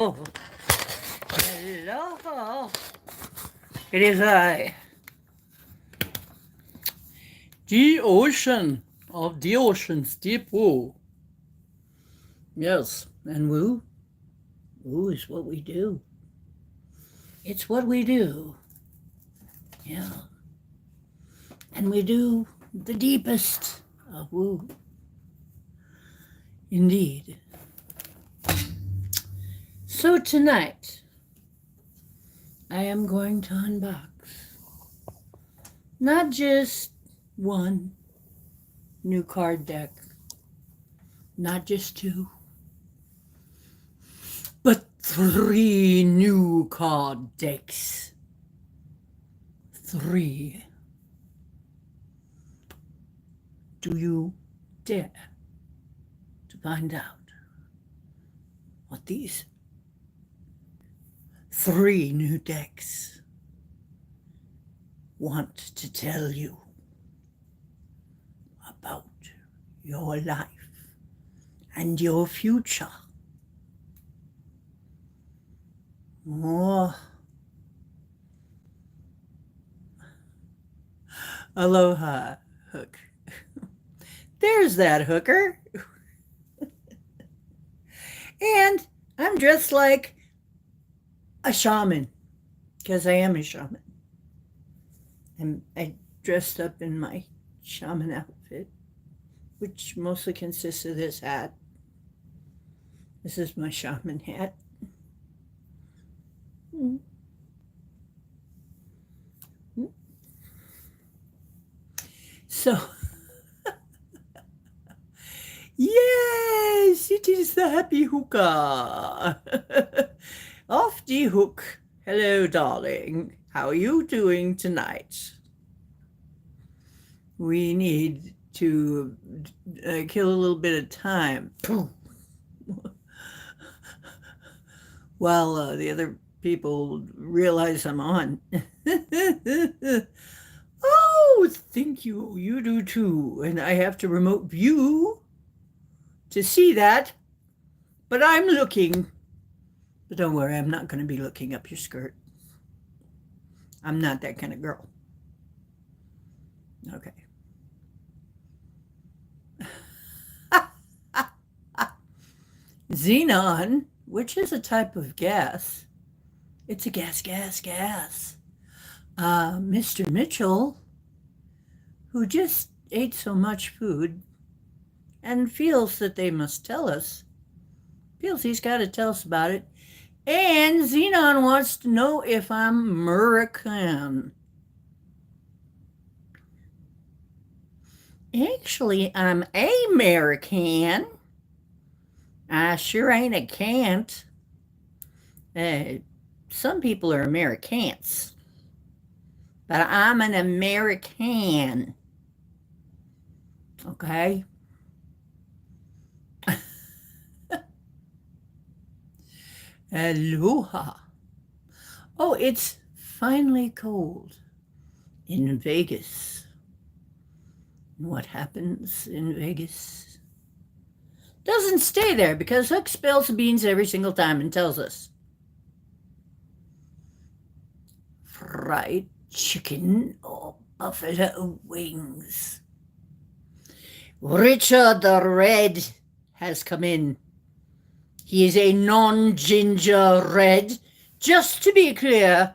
Oh, hello. It is I, the ocean of the ocean's deep woo. Yes, and woo is what we do. It's what we do. Yeah. And we do the deepest of woo. Indeed. So tonight, I am going to unbox not just one new card deck, not just two, but three new card decks. Three. Do you dare to find out what these three new decks want to tell you about your life and your future? Oh, aloha, Hook. There's that hooker. And I'm dressed like a shaman, because I am a shaman. I dressed up in my shaman outfit, which mostly consists of this hat. This is my shaman hat. So, yes, it is the happy hookah. Off the hook. Hello, darling. How are you doing tonight? We need to kill a little bit of time while the other people realize I'm on. Oh, thank you. You do too. And I have to remote view to see that. But I'm looking. But don't worry, I'm not going to be looking up your skirt. I'm not that kind of girl. Okay. Xenon, which is a type of gas. It's a gas. Mr. Mitchell, who just ate so much food and feels that they must tell us, feels he's got to tell us about it. And Xenon wants to know if I'm American. Actually, I'm American. I sure ain't a can't. Some people are Americans, but I'm an American. Okay? Aloha. Oh, it's finally cold in Vegas. What happens in Vegas doesn't stay there, because Hook spills the beans every single time and tells us. Fried chicken or buffalo wings. Richard the Red has come in. He is a non-ginger red, just to be clear,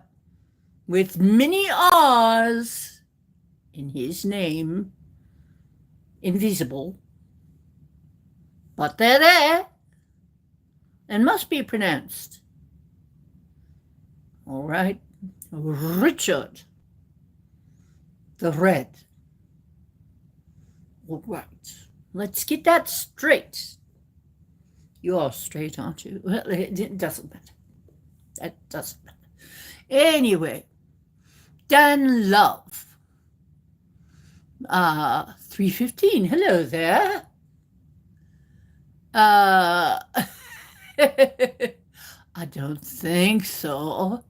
with many R's in his name. Invisible. But they're there and must be pronounced. All right. Richard the Red. All right. Let's get that straight. You are straight, aren't you? Well, it doesn't matter. That doesn't matter. Anyway, Dan Love. 315. Hello there. I don't think so.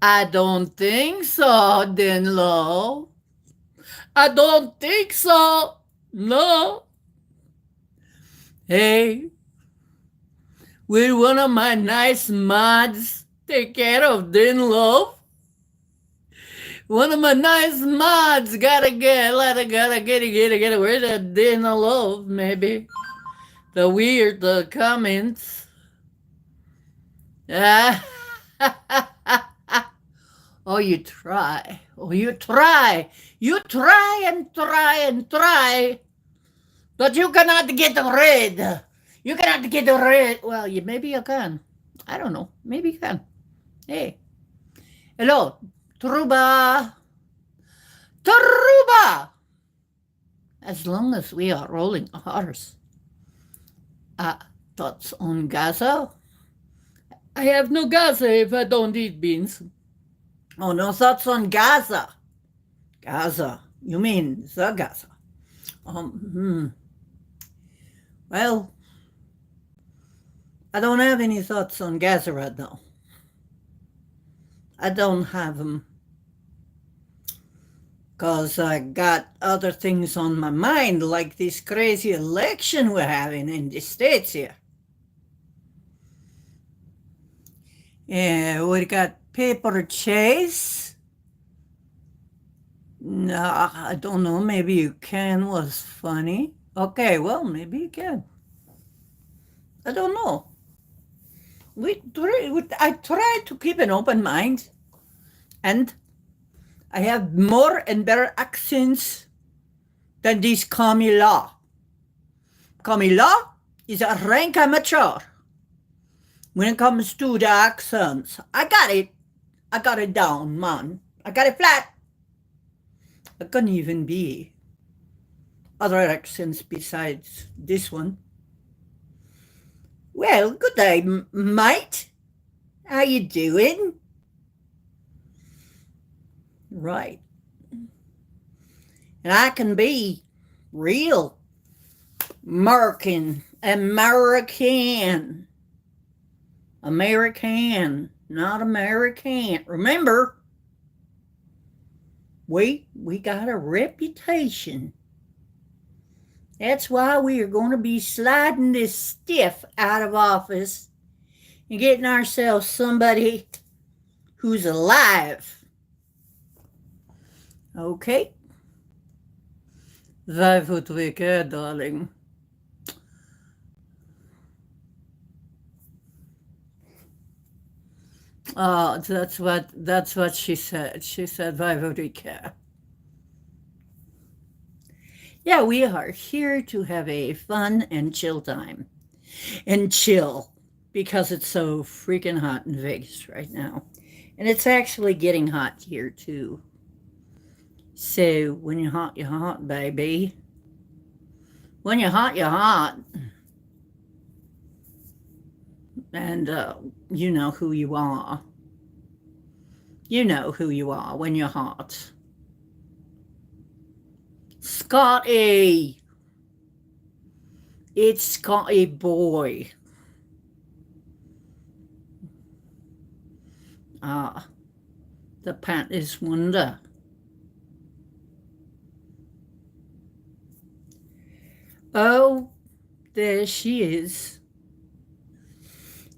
I don't think so, Dan Love. I don't think so. No. Hey, Will one of my nice mods take care of Den Love? One of my nice mods gotta get, where's that Den Love, maybe? The weird comments. Ah. Oh, you try. Oh, you try. You try and try and try. But you cannot get rid. You cannot get rid. Well, maybe you can. I don't know. Maybe you can. Hey. Hello. Truba. Truba. As long as we are rolling R's. Thoughts on Gaza? I have no Gaza if I don't eat beans. Oh, no thoughts on Gaza. Gaza. You mean the Gaza. Well, I don't have any thoughts on Gaza right now. I don't have them because I got other things on my mind, like this crazy election we're having in the States here. Yeah, we got paper chase. No, I don't know. Maybe you can was funny. Okay, well, maybe you can. I don't know. I try to keep an open mind, and I have more and better accents than this Camila. Camila is a rank amateur when it comes to the accents. I got it. I got it down, man. I got it flat. It can even be other accents besides this one. Well, good day, mate. How you doing? Right. And I can be real American, not American. Remember, we got a reputation. That's why we are going to be sliding this stiff out of office and getting ourselves somebody who's alive. Okay? That would be good, darling. Oh, that's what she said. She said, why would we care? Yeah, we are here to have a fun and chill time. And chill, because it's so freaking hot in Vegas right now. And it's actually getting hot here, too. So, when you're hot, baby. When you're hot, you're hot. And you know who you are. You know who you are when you're hot. Scotty! It's Scotty boy. The pant is wonder. Oh, there she is.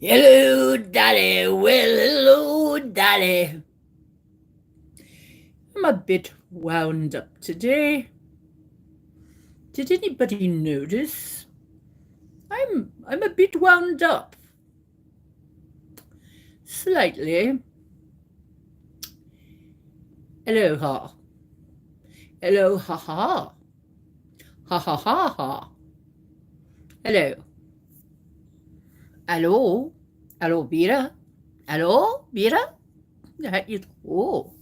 Hello, Daddy. Well, hello, Daddy. I'm a bit wound up today. Did anybody notice? I'm a bit wound up. Slightly. Aloha. Hello, ha ha. Ha ha ha ha. Hello. Hello. Hello, Bira. Hello, Bira. Oh.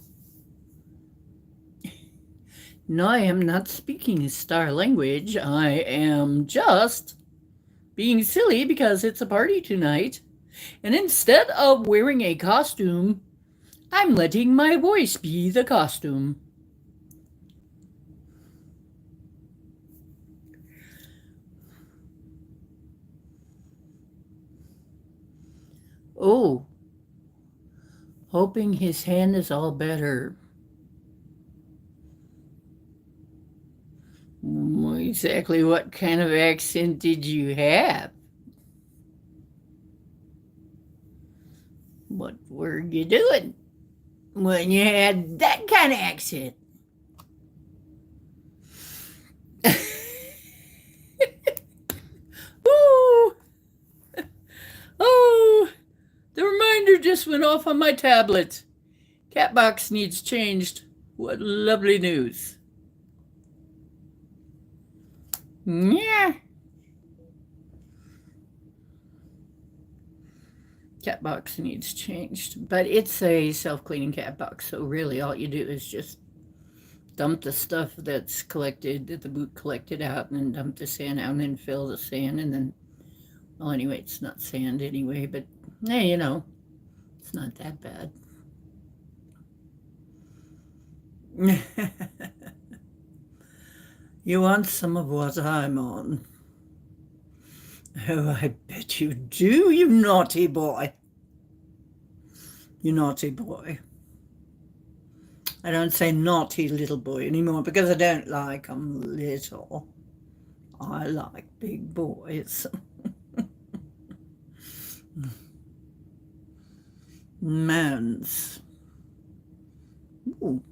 No, I am not speaking star language. I am just being silly because it's a party tonight. And instead of wearing a costume, I'm letting my voice be the costume. Oh, hoping his hand is all better. Exactly what kind of accent did you have? What were you doing when you had that kind of accent? Ooh, oh, the reminder just went off on my tablet. Catbox needs changed. What lovely news. Yeah. Cat box needs changed, but it's a self-cleaning cat box, so really all you do is just dump the stuff that's collected, that the boot collected out, and then dump the sand out, and then fill the sand, and then, well, anyway, it's not sand anyway, but hey, you know, it's not that bad. You want some of what I'm on? Oh, I bet you do, you naughty boy. You naughty boy. I don't say naughty little boy anymore because I don't like them little. I like big boys. Mans. Ooh.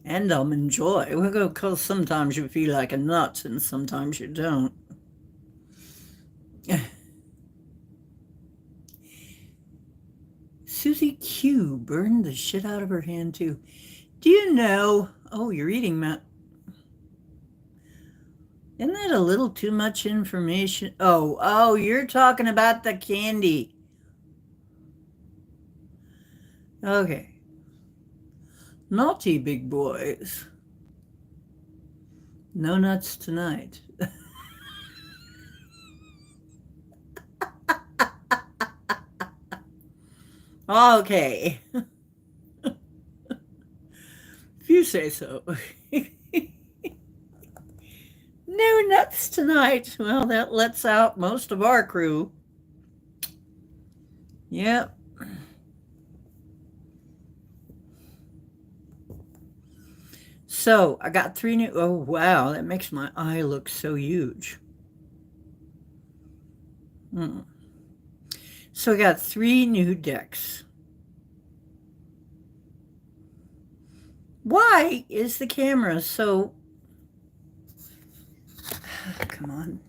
And almond joy. Because sometimes you feel like a nut and sometimes you don't. Susie Q burned the shit out of her hand too. Do you know? Oh, you're eating, Matt. Isn't that a little too much information? Oh, you're talking about the candy. Okay. Naughty big boys. No nuts tonight. Okay. If you say so. No nuts tonight. Well, that lets out most of our crew. Yep. So I got 3 new. Oh, wow. That makes my eye look so huge. So I got 3 new decks. Why is the camera so... Come on.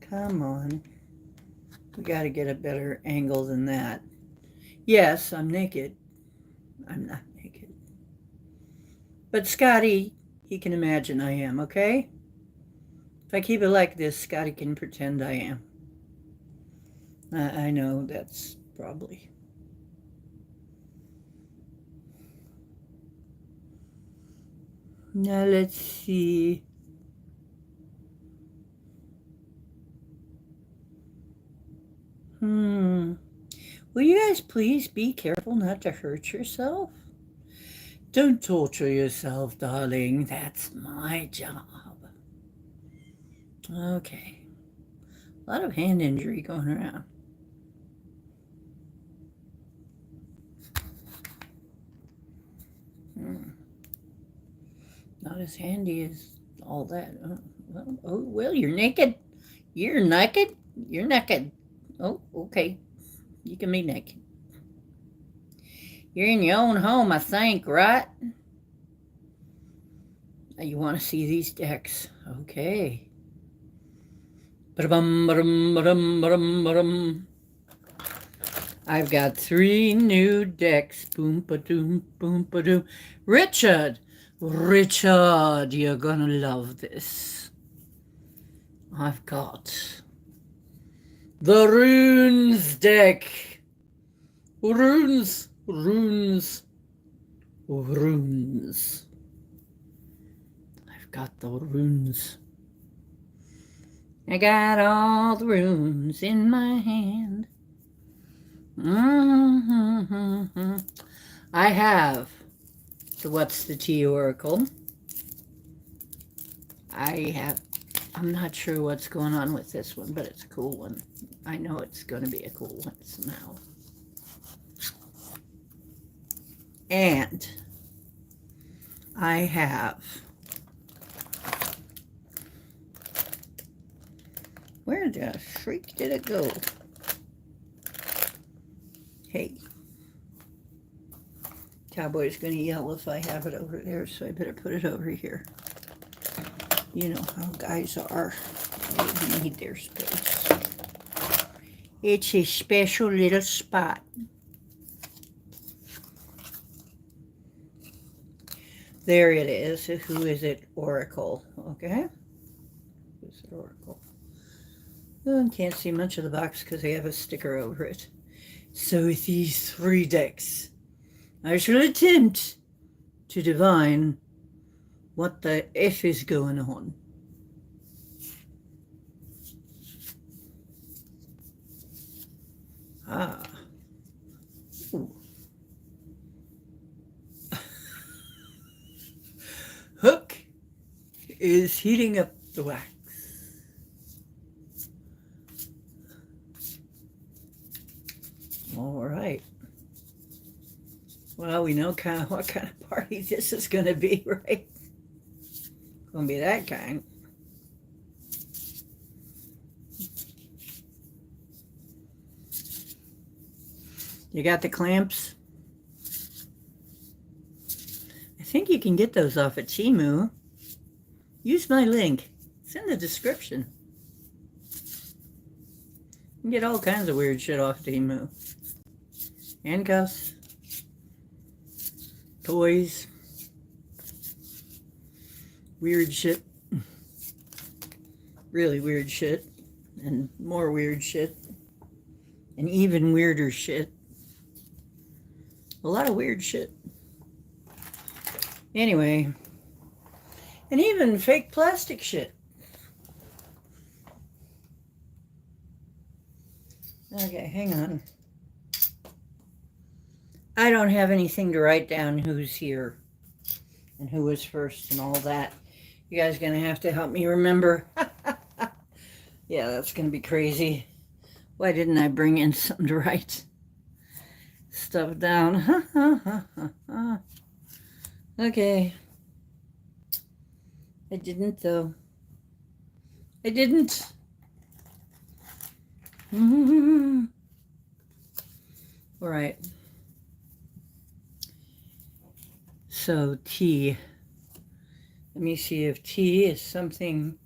Come on. We got to get a better angle than that. Yes, I'm naked. I'm not naked. But Scotty, he can imagine I am, okay? If I keep it like this, Scotty can pretend I am. I know that's probably... Now let's see. Will you guys please be careful not to hurt yourself? Don't torture yourself, darling. That's my job. Okay. A lot of hand injury going around. Not as handy as all that. Well, you're naked. You're naked. You're naked. Oh, okay. You can be naked. You're in your own home, I think, right? You want to see these decks? Okay. I've got 3 new decks. Boom ba doom, boom ba doom. Richard, you're gonna love this. I've got the Runes deck. Runes. I've got the runes. I got all the runes in my hand. I have the What's the Tea Oracle. I'm not sure what's going on with this one, but it's a cool one. I know it's going to be a cool one somehow. And I have Where the freak did it go? Hey. Cowboy's going to yell if I have it over there, so I better put it over here. You know how guys are. They need their space. It's a special little spot. There it is. Who is it? Oracle. Okay. Who's it? Oracle. Oh, can't see much of the box because I have a sticker over it. So with these 3 decks, I shall attempt to divine what the F is going on. Ah. Ooh. Hook is heating up the wax. All right. Well, we know kind of what kind of party this is going to be, right? Going to be that kind. You got the clamps? I think you can get those off at Temu. Use my link. It's in the description. You can get all kinds of weird shit off Temu. Handcuffs. Toys. Weird shit. Really weird shit. And more weird shit. And even weirder shit. A lot of weird shit. Anyway. And even fake plastic shit. Okay, hang on. I don't have anything to write down who's here and who was first and all that. You guys are going to have to help me remember. Yeah, that's going to be crazy. Why didn't I bring in something to write stuff down? Okay. I didn't, though. I didn't. All right. So T. Let me see if T is something.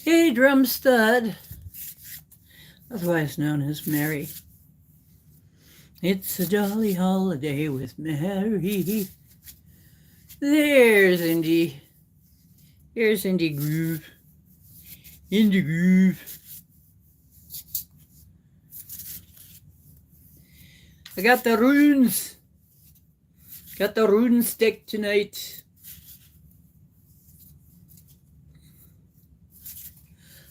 Hey, drum stud, otherwise known as Mary. It's a jolly holiday with Mary. There's Indy. Here's Indy Groove. Indy Groove. I got the runes. Got the rune stick tonight.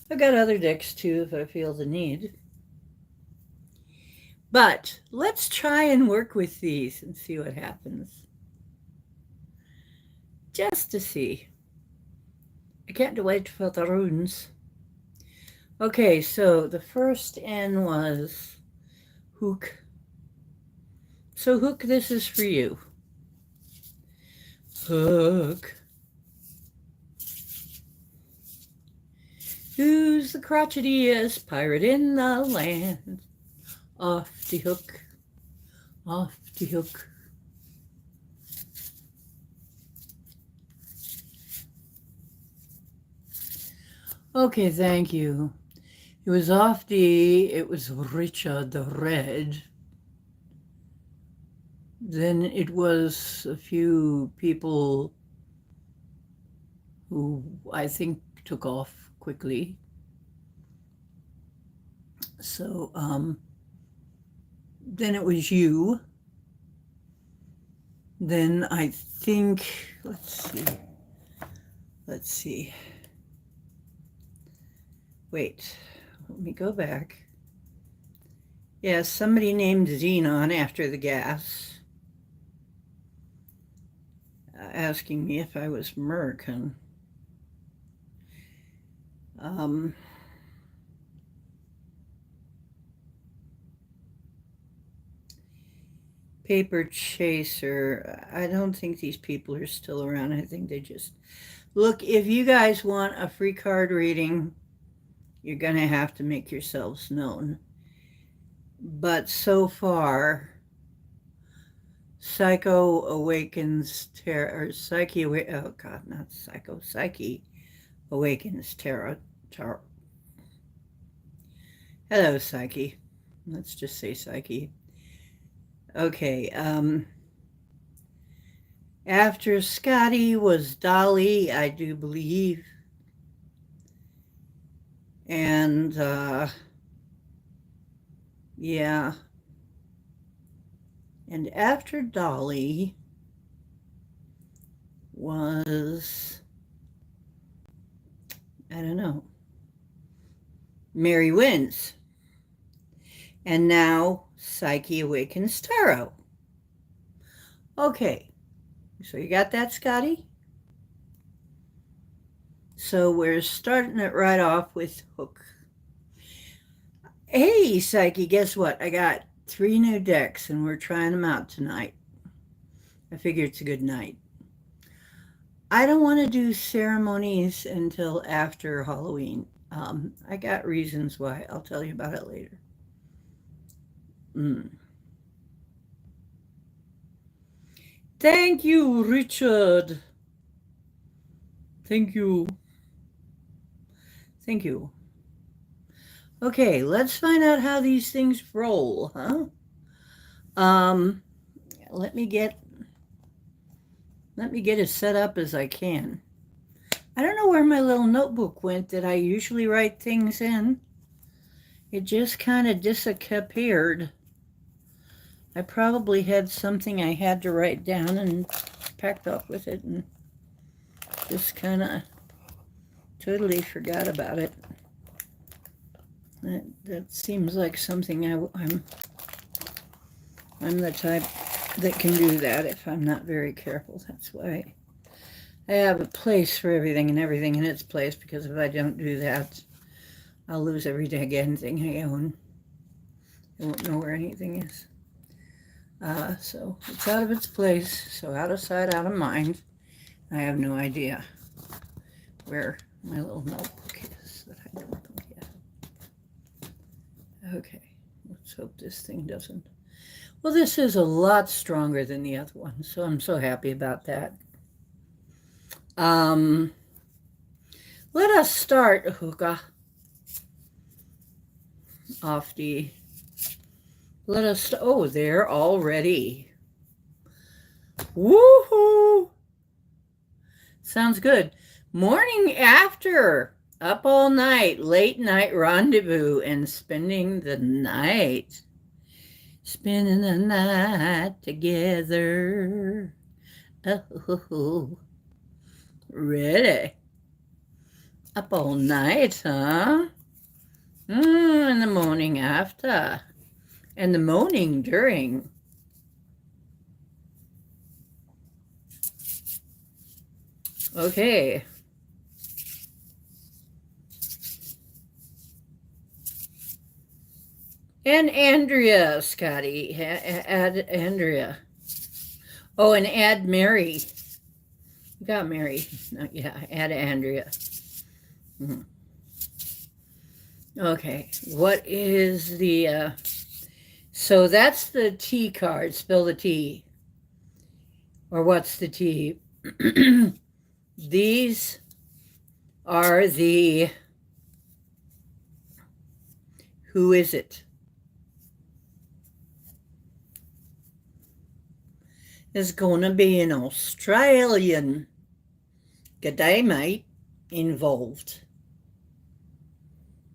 I've got other decks too if I feel the need. But let's try and work with these and see what happens. Just to see. I can't wait for the runes. Okay, so the first N was Hook. So Hook, this is for you. Hook. Who's the crotchetiest pirate in the land? Off the hook, off the hook. Okay, thank you. It was off the, it was Richard the Red. Then it was a few people who I think took off quickly. So then it was you. Then I think, let's see. Wait, let me go back. Yeah, somebody named Xenon after the gas. asking me if I was American. Paper chaser. I don't think these people are still around. I think they just... Look, if you guys want a free card reading, you're going to have to make yourselves known. But so far, Psycho Awakens Terror, Psyche, oh God, not Psycho, Psyche Awakens Terror. Hello, Psyche. Let's just say Psyche. Okay, after Scotty was Dolly, I do believe. And, yeah. And after Dolly was, I don't know, Mary Wins. And now Psyche Awakens Tarot. Okay, so you got that, Scotty? So we're starting it right off with Hook. Hey, Psyche, guess what? I got 3 new decks, and we're trying them out tonight. I figure it's a good night. I don't want to do ceremonies until after Halloween. I got reasons why. I'll tell you about it later. Thank you, Richard. Thank you. Thank you. Okay, let's find out how these things roll, huh? Let me get as set up as I can. I don't know where my little notebook went that I usually write things in. It just kind of disappeared. I probably had something I had to write down and packed off with it and just kind of totally forgot about it. That seems like something I'm the type that can do that if I'm not very careful. That's why I have a place for everything and everything in its place, because if I don't do that, I'll lose every daggone thing I own. I won't know where anything is. So it's out of its place, so out of sight, out of mind. I have no idea where my little notebook is that I don't look at. Okay, let's hope this thing doesn't. Well, this is a lot stronger than the other one, so I'm so happy about that. Let us start, Hookah. Off the... Let us... Oh, there already. Woohoo! Sounds good. Morning after. Up all night. Late night rendezvous and spending the night. Spending the night together. Oh, ready. Up all night, huh? And the morning after. And the morning during. Okay. And Andrea, Scotty. Add Andrea. Oh, and add Mary. You got Mary. Yeah, add Andrea. Okay. What is the... So that's the T card. Spell the T. Or what's the T? These are the... Who is it? There's going to be an Australian, g'day mate, involved.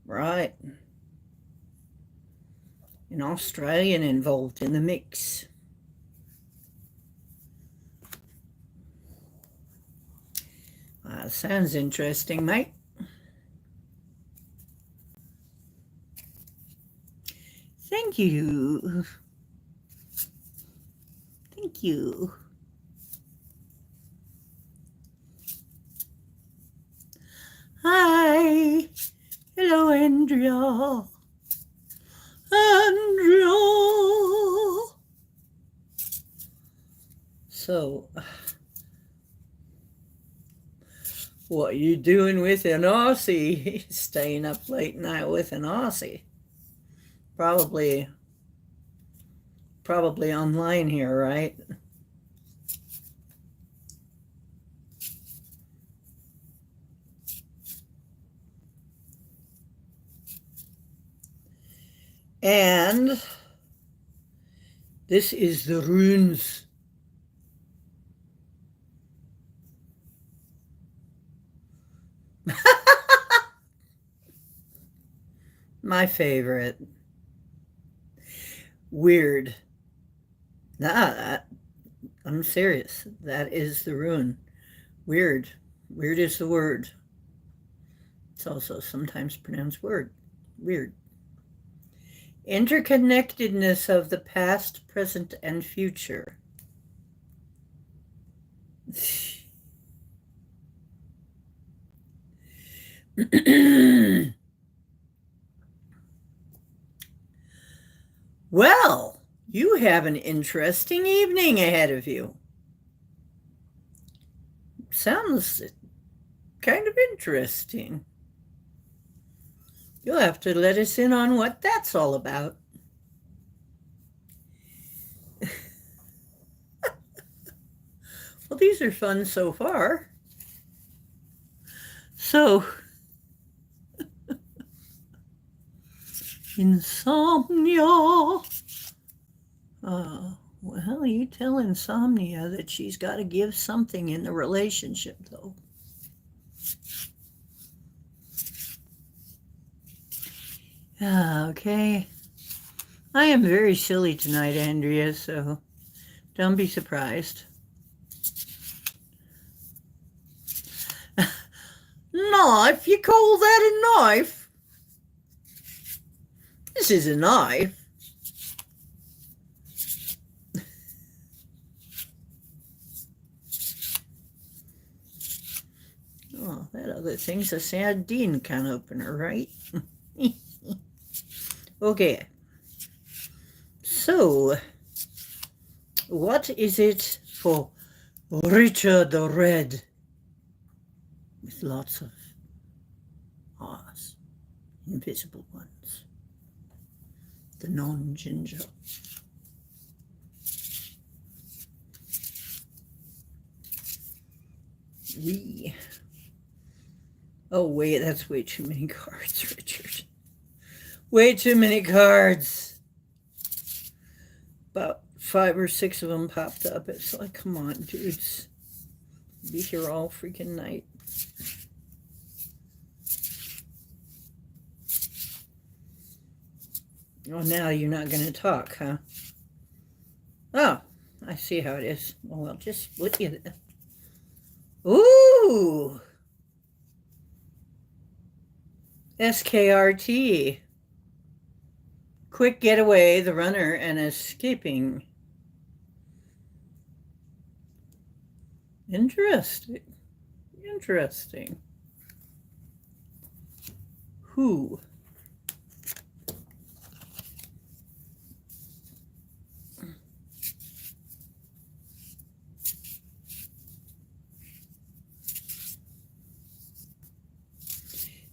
Right. An Australian involved in the mix. Sounds interesting, mate. Thank you. Thank you. Hi. Hello, Andrea. Andrea. So, what you doing with an Aussie? Staying up late night with an Aussie? Probably online here, right? And this is the runes. My favorite. Weird. Nah, I'm serious. That is the rune. Weird. Weird is the word. It's also sometimes pronounced word. Weird. Interconnectedness of the past, present, and future. Well, you have an interesting evening ahead of you. Sounds kind of interesting. You'll have to let us in on what that's all about. Well, these are fun so far. So, insomnia. Well, you tell Insomnia that she's got to give something in the relationship, though. Okay. I am very silly tonight, Andrea, so don't be surprised. Knife? You call that a knife? This is a knife. Oh, that other thing's a sardine can opener, right? Okay. So, what is it for Richard the Red? With lots of R's, invisible ones. The non-ginger. Oh, wait, that's way too many cards, Richard. Way too many cards. About 5 or 6 of them popped up. It's like, come on, dudes. Be here all freaking night. Oh, now you're not going to talk, huh? Oh, I see how it is. Well, I'll just split you. Ooh! SKRT. Quick getaway, the runner, and escaping. Interesting. Interesting. Who?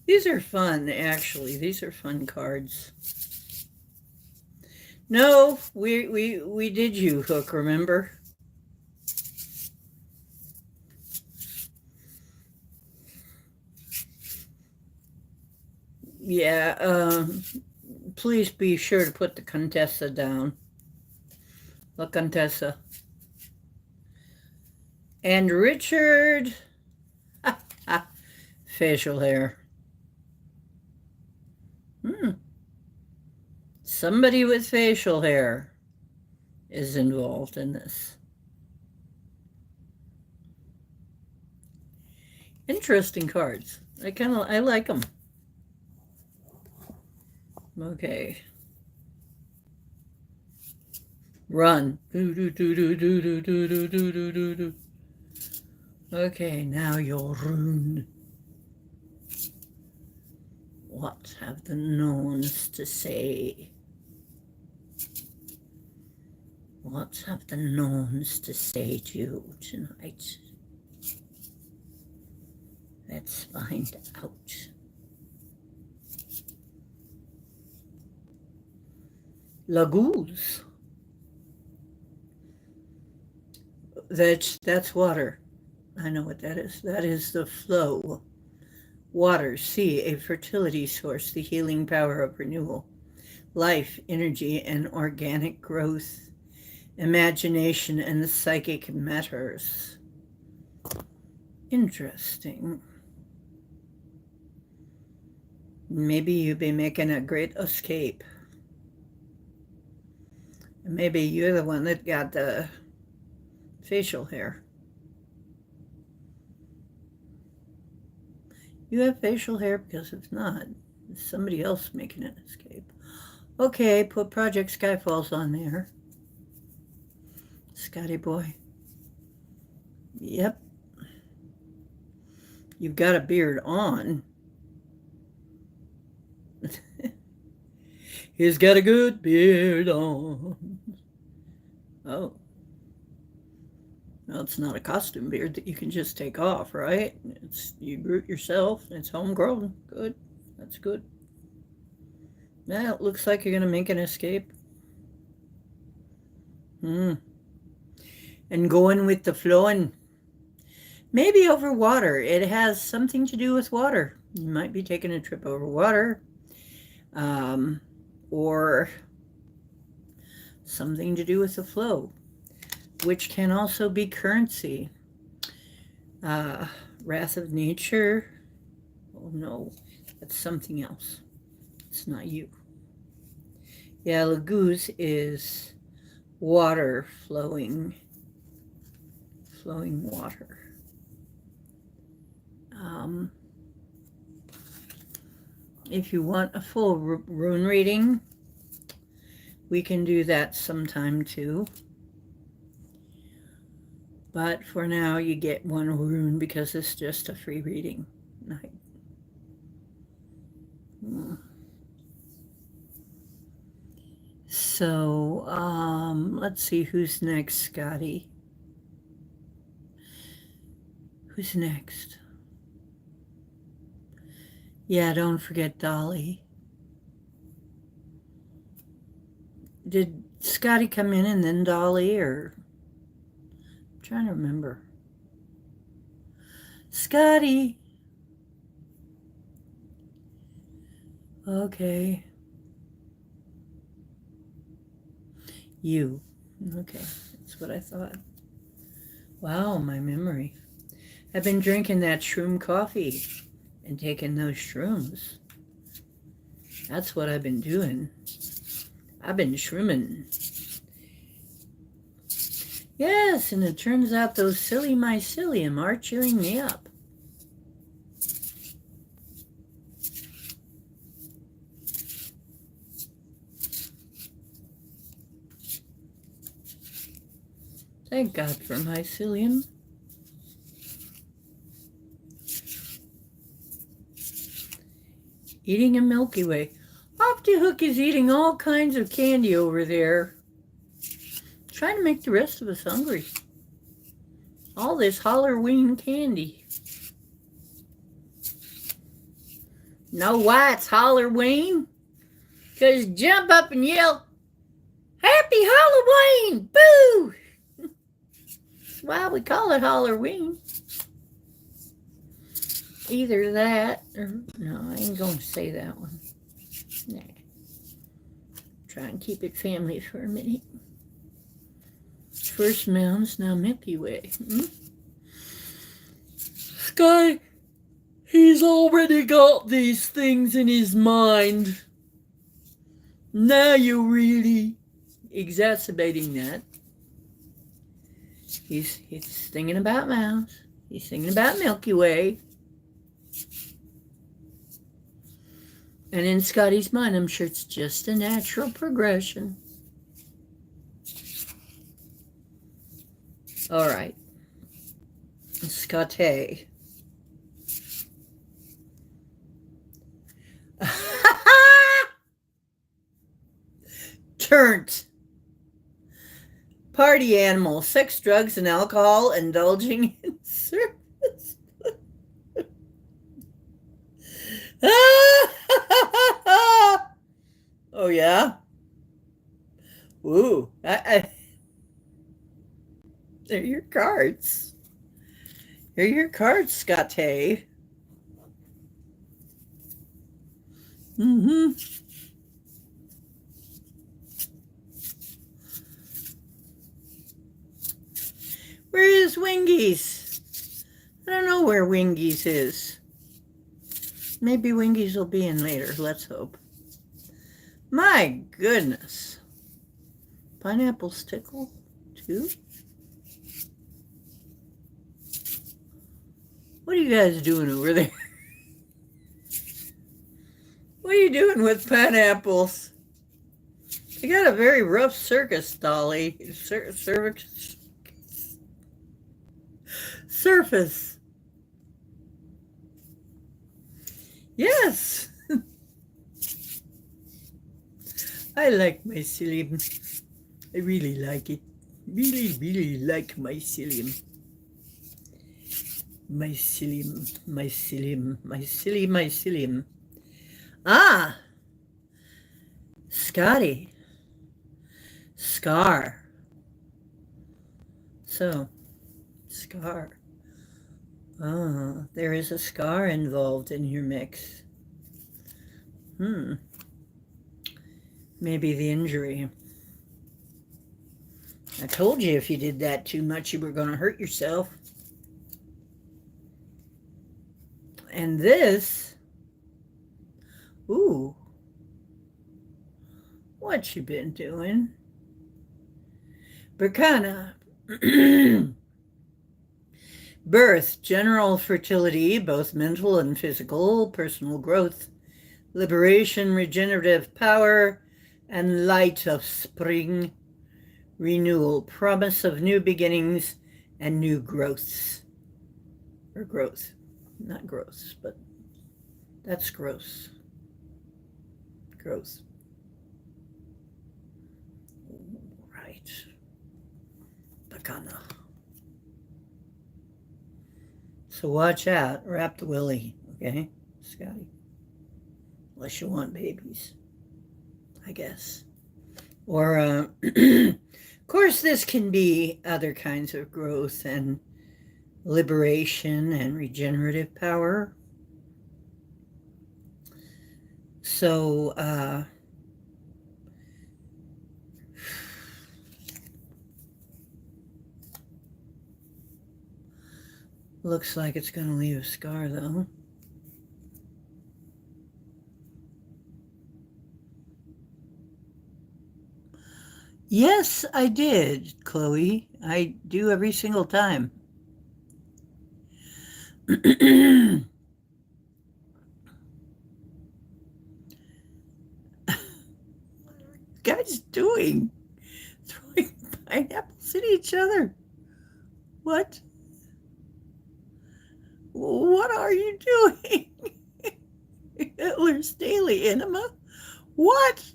These are fun, actually. These are fun cards. No, we did you, Hook, remember? Yeah, please be sure to put the Contessa down. La Contessa. And Richard. Facial hair. Somebody with facial hair is involved in this. Interesting cards. I like them. Okay. Run. Do do do do do do do do do do do do. Okay, now your rune. What have the knowns to say? What have the knowns to say to you tonight? Let's find out. Lagoons. That's water. I know what that is. That is the flow. Water, sea, a fertility source, the healing power of renewal, life, energy, and organic growth, imagination, and the psychic matters. Interesting. Maybe you'll be making a great escape. Maybe you're the one that got the facial hair. You have facial hair? Because if not, it's somebody else making an escape. Okay, put Project Skyfalls on there. Scotty boy. Yep. You've got a beard on. He's got a good beard on. Oh. Well, it's not a costume beard that you can just take off, right? You grew it yourself. It's homegrown. Good. That's good. Now it looks like you're going to make an escape. And going with the flowing. Maybe over water. It has something to do with water. You might be taking a trip over water. Or something to do with the flow, which can also be currency. Wrath of nature. Oh no, that's something else. It's not you. Yeah, lagoons is water flowing water. If you want a full rune reading, we can do that sometime too. But for now, you get one rune because it's just a free reading night. So, let's see who's next, Scotty. Who's next? Yeah, don't forget Dolly. Did Scotty come in and then Dolly, or? I'm trying to remember. Scotty. Okay. You. Okay, that's what I thought. Wow, my memory. I've been drinking that shroom coffee and taking those shrooms. That's what I've been doing. I've been shrooming. Yes, and it turns out those silly mycelium are cheering me up. Thank God for mycelium. Eating a Milky Way. Off the Hook is eating all kinds of candy over there. Trying to make the rest of us hungry. All this Halloween candy. Know why it's Halloween? Because jump up and yell, Happy Halloween! Boo! That's why we call it Halloween. Either that or... No, I ain't going to say that one. Nah. Try and keep it family for a minute. First Mounds, now Milky Way. Sky, he's already got these things in his mind. Now you're really exacerbating that. He's thinking about Mounds. He's thinking about Milky Way. And in Scotty's mind, I'm sure it's just a natural progression. All right. Scotty. Turnt. Party animal, sex, drugs, and alcohol, indulging in service. Oh, yeah? Ooh. They're your cards. They're your cards, Scott. Mm-hmm. Where is Wingies? I don't know where Wingies is. Maybe Wingies will be in later. Let's hope. My goodness. Pineapples tickle, too? What are you guys doing over there? What are you doing with pineapples? They got a very rough circus, Dolly. Surface. Yes. I like my psyllium. I really like it. Really, really like my psyllium. My psyllium, my psyllium, my psyllium. Ah, Scotty. Scar. So, scar. Ah, there is a scar involved in your mix. Maybe the injury. I told you if you did that too much, you were going to hurt yourself. And this, ooh, what you been doing? Berkana. Birth, general fertility, both mental and physical, personal growth, liberation, regenerative power, and light of spring, renewal, promise of new beginnings and new growths. Or growth. Not gross, but that's gross. Gross. Right. Bacana. So watch out. Wrap the willy, okay, Scotty? Unless you want babies, I guess. Or, of course, this can be other kinds of growth and liberation and regenerative power. So, looks like it's going to leave a scar, though. Yes, I did, Chloe. I do every single time. What are you guys doing? Throwing pineapples at each other. What? What are you doing? Hitler's daily enema? What?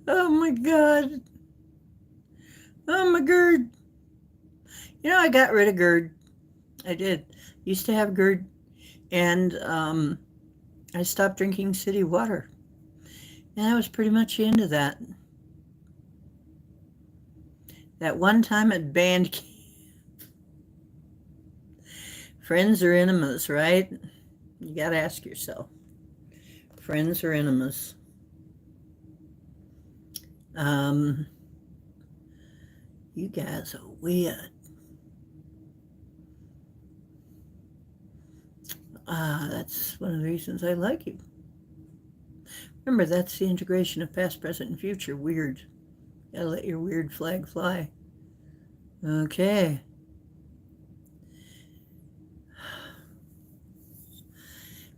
Oh my God. Oh my GERD. You know, I got rid of GERD. I did. Used to have GERD. And I stopped drinking city water. And that was pretty much the end of that. That one time at band camp. Friends or enemas, right? You got to ask yourself. Friends or enemas? You guys are weird. That's one of the reasons I like you. Remember, that's the integration of past, present, and future. Weird. Gotta let your weird flag fly. Okay.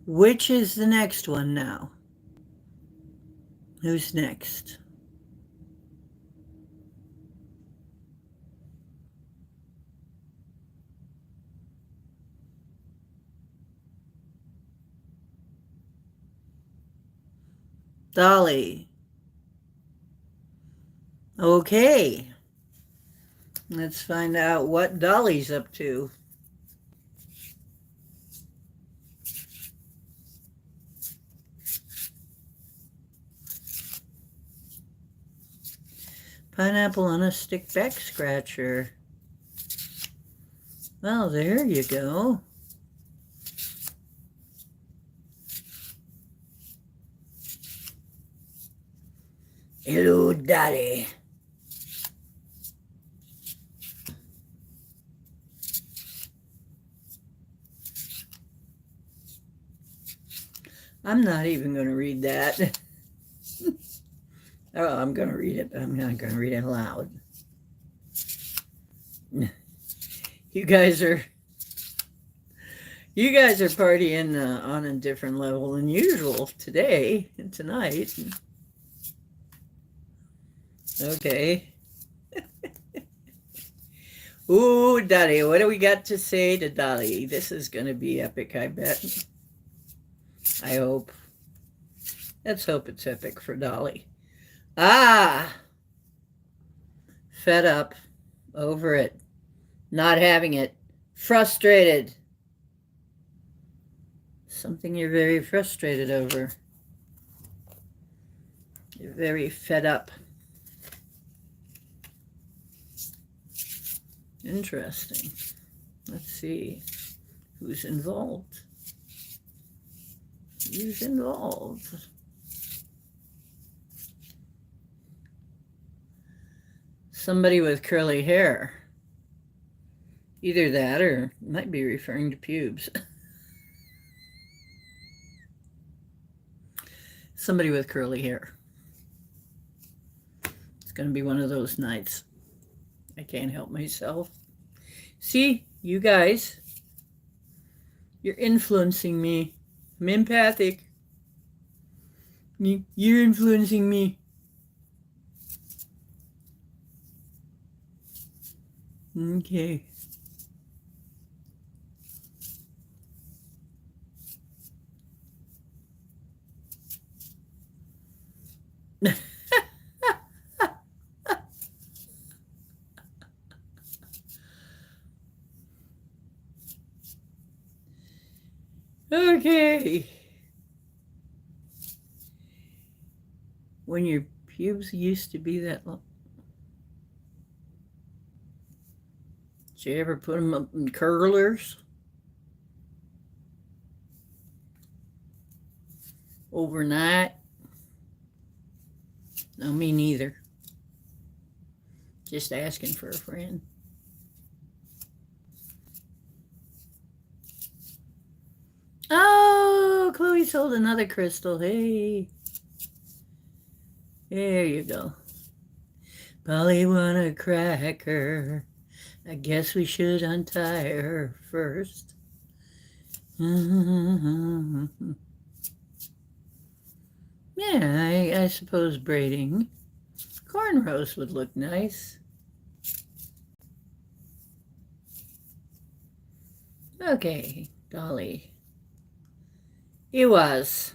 Which is the next one now? Who's next? Dolly. Okay, let's find out what Dolly's up to. Pineapple on a stick back scratcher. Well, there you go. Hello, Dolly. I'm not even going to read that. Oh, I'm going to read it, but I'm not going to read it aloud. You guys are partying on a different level than usual today and tonight. Okay. Ooh, Dolly, what do we got to say to Dolly? This is going to be epic, I bet. I hope. Let's hope it's epic for Dolly. Ah! Fed up. Over it. Not having it. Frustrated. Something you're very frustrated over. You're very fed up. Interesting. Let's see. Who's involved? Who's involved? Somebody with curly hair. Either that or might be referring to pubes. Somebody with curly hair. It's going to be one of those nights. I can't help myself. See, you guys, you're influencing me. I'm empathic. You're influencing me. Okay. Okay. When your pubes used to be that long. Did you ever put them up in curlers? Overnight? No, me neither. Just asking for a friend. Oh, Chloe sold another crystal. Hey. There you go. Polly want a cracker. I guess we should untie her first. Yeah, I suppose braiding cornrows would look nice. Okay, Dolly. It was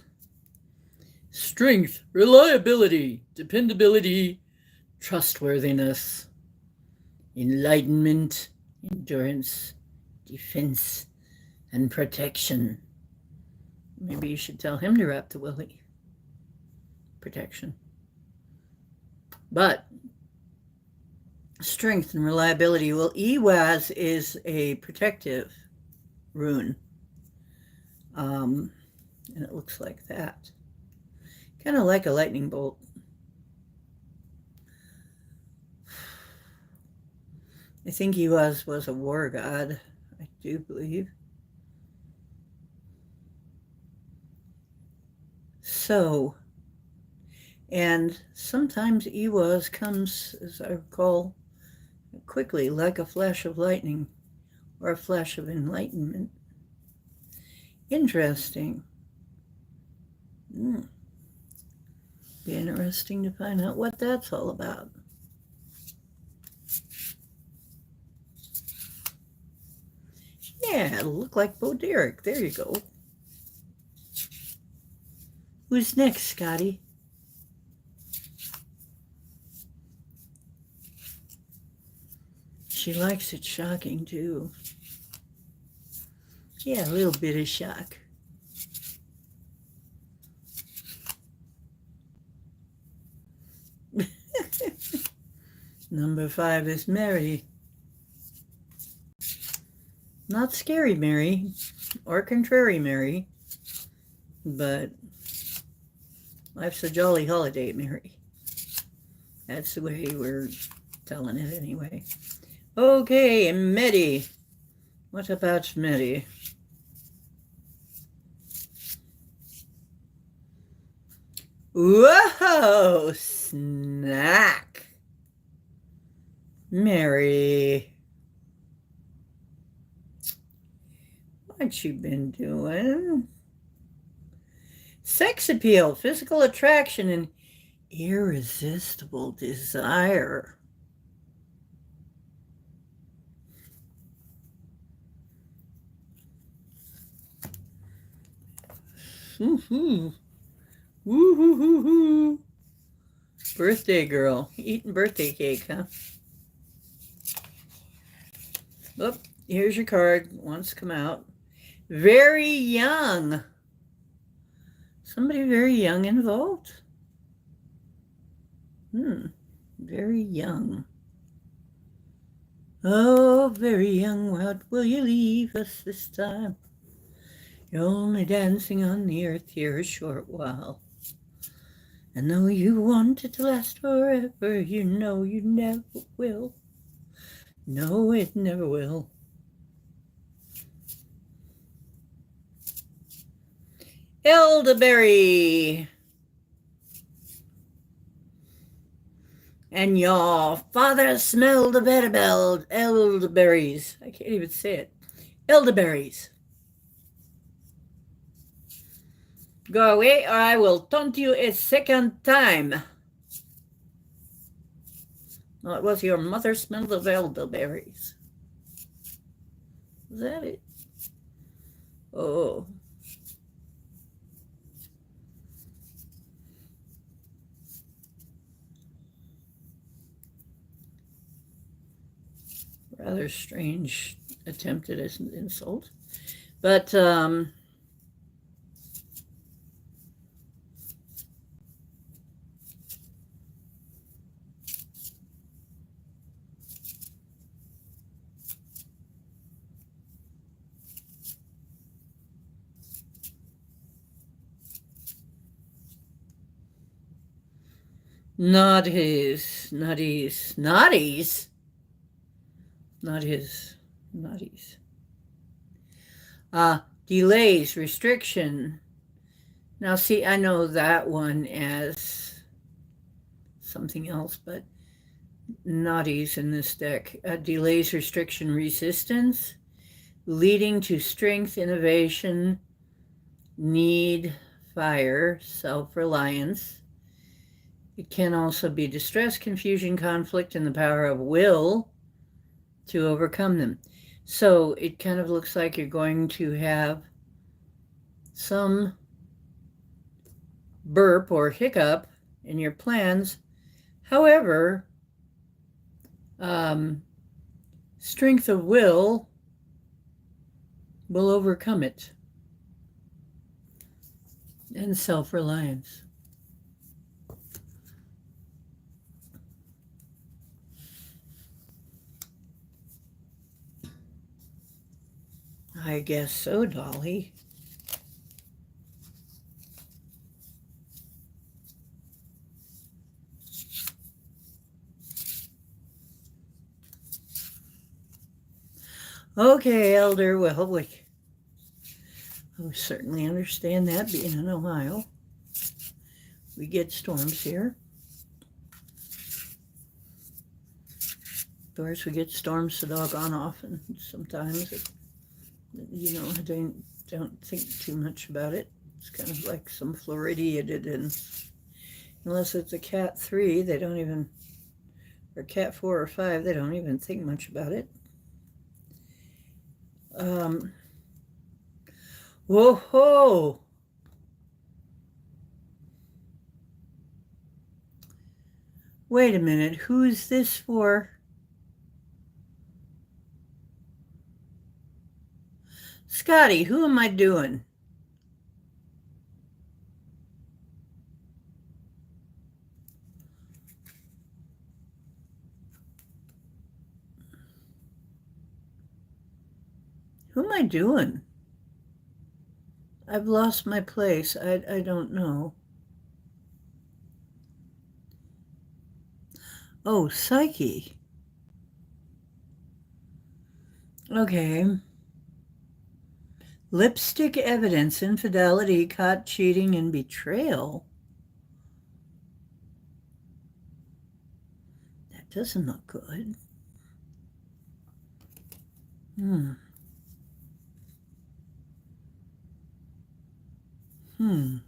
strength, reliability, dependability, trustworthiness, enlightenment, endurance, defense, and protection. Maybe you should tell him to wrap the willy. Protection. But strength and reliability. Well, Ewaz is a protective rune. And it looks like that. Kind of like a lightning bolt. I think Ewaz was a war god, I do believe. So, and sometimes Ewaz comes, as I recall, quickly, like a flash of lightning or a flash of enlightenment. Interesting. Be interesting to find out what that's all about. Yeah, it'll look like Bo Derek. There you go. Who's next, Scotty? She likes it shocking too. Yeah, a little bit of shock. Number 5 is Mary. Not scary Mary or contrary Mary, but life's a jolly holiday Mary. That's the way we're telling it anyway. Okay, Medi. What about Medi? Whoa! Snack! Mary. What you been doing? Sex appeal, physical attraction, and irresistible desire. Woo-hoo. Woo-hoo-hoo-hoo. Birthday girl. Eating birthday cake, huh? Oh, here's your card. Wants to come out. Very young. Somebody very young involved? Very young. Oh, very young, what will you leave us this time? You're only dancing on the earth here a short while. And though you want it to last forever, you know you never will. No, it never will. Elderberry. And your father smelled the better elderberries. I can't even say it. Elderberries. Go away or I will taunt you a second time. No, it was your mother smelled of elderberries. Is that it? Oh. Rather strange attempt at an insult. But not his, naughties. Not his, naughties. Delays, restriction. Now see, I know that one as something else, but naughties in this deck. Delays, restriction, resistance, leading to strength, innovation, need, fire, self-reliance. It can also be distress, confusion, conflict, and the power of will to overcome them. So it kind of looks like you're going to have some burp or hiccup in your plans. However, strength of will overcome it. And self-reliance. I guess so, Dolly. Okay, Elder, well, we certainly understand that, being in Ohio. We get storms here. Of course, we get storms so doggone often. Sometimes, I don't think too much about it. It's kind of like some Floridian, and unless it's a Cat 3, they don't even, or Cat 4 or 5, they don't even think much about it. Whoa-ho! Wait a minute, who's this for? Scotty, who am I doing? Who am I doing? I've lost my place. I don't know. Oh, Psyche. Okay. Lipstick evidence, infidelity, caught cheating, and betrayal. That doesn't look good. Hmm. Hmm.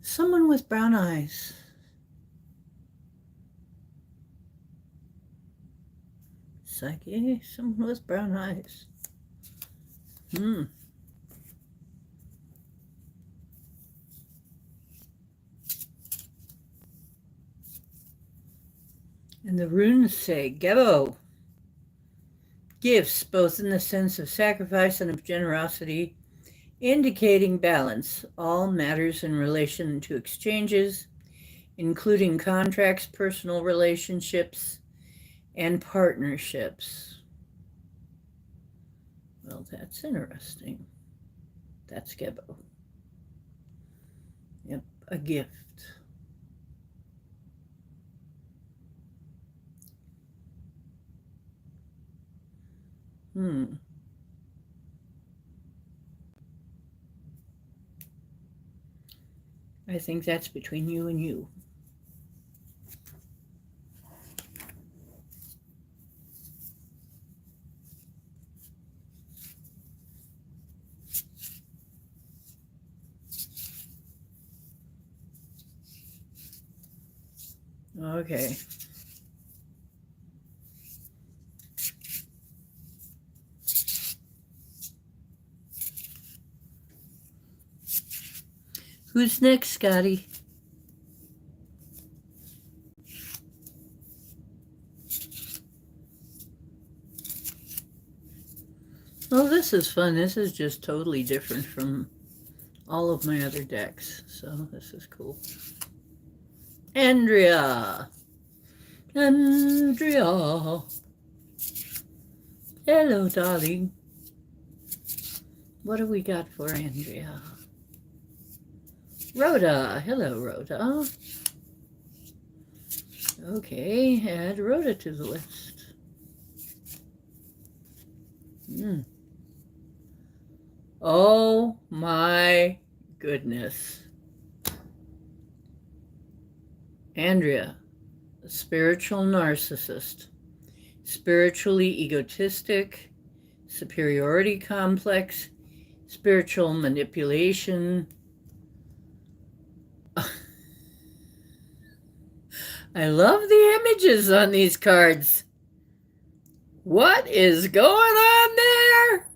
Someone with brown eyes. Psyche, someone with brown eyes. Hmm. And the runes say, Gebo. Gifts, both in the sense of sacrifice and of generosity, indicating balance. All matters in relation to exchanges, including contracts, personal relationships, and partnerships. Well, that's interesting. That's Gebo. Yep, a gift. I think that's between you and you. Okay. Who's next, Scotty? Oh, this is fun. This is just totally different from all of my other decks. So this is cool. Andrea. Andrea. Hello, darling. What do we got for Andrea? Rhoda. Hello, Rhoda. Okay, add Rhoda to the list. Oh my goodness. Andrea, a spiritual narcissist, spiritually egotistic, superiority complex, spiritual manipulation. I love the images on these cards. What is going on there?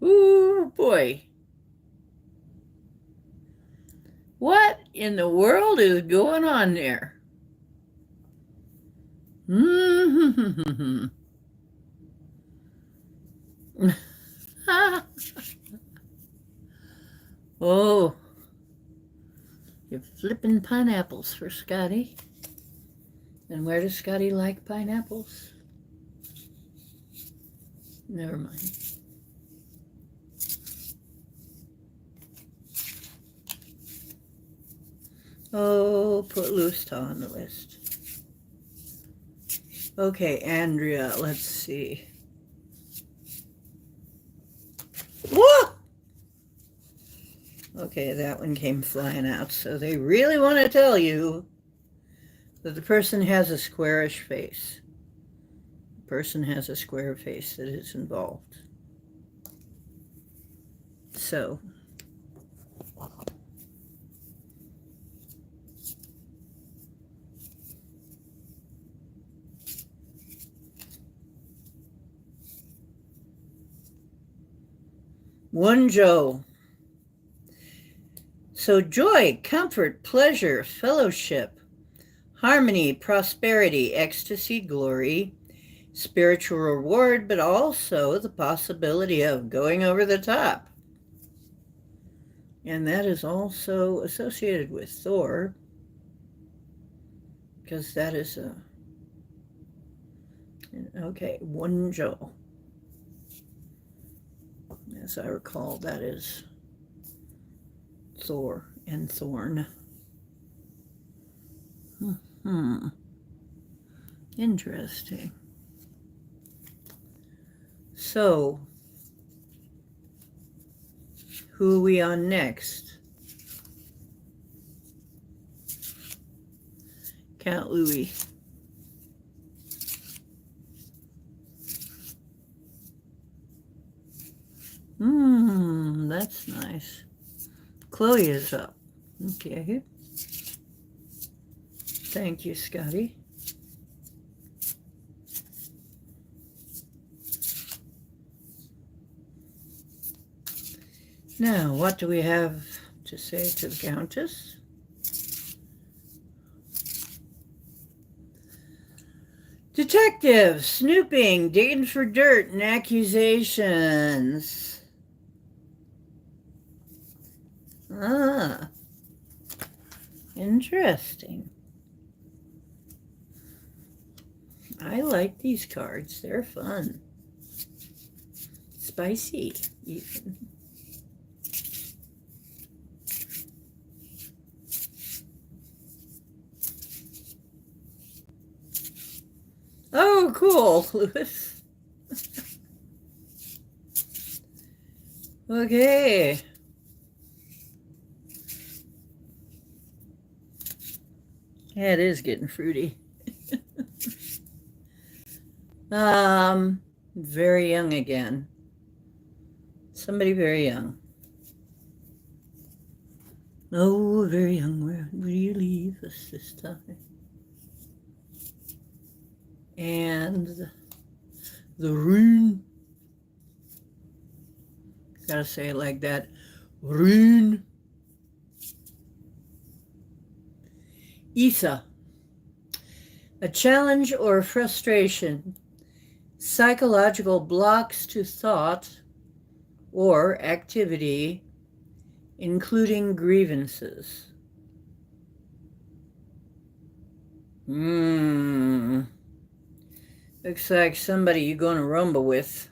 Ooh, boy. What in the world is going on there? Oh, you're flipping pineapples for Scotty. And where does Scotty like pineapples? Never mind. Oh, put Lousta on the list. Okay, Andrea, let's see. Whoa! Okay, that one came flying out. So they really want to tell you that the person has a squarish face. The person has a square face that is involved. so. Wonjo. So joy, comfort, pleasure, fellowship, harmony, prosperity, ecstasy, glory, spiritual reward, but also the possibility of going over the top. And that is also associated with Thor, because that is a, okay, Wonjo. As I recall, that is Thor and Thorn. Interesting. So, who are we on next? Count Louis. That's nice. Chloe is up. Okay. Thank you, Scotty. Now, what do we have to say to the Countess? Detective, snooping, digging for dirt and accusations. Ah, interesting. I like these cards. They're fun. Spicy, even. Oh, cool, Lewis. Okay. Yeah, it is getting fruity. Very young again. Somebody very young. Oh, very young. Where will you leave us this time? And the rune. Gotta say it like that. Rune. Etha. A challenge or frustration. Psychological blocks to thought or activity, including grievances. Looks like somebody you're going to rumble with.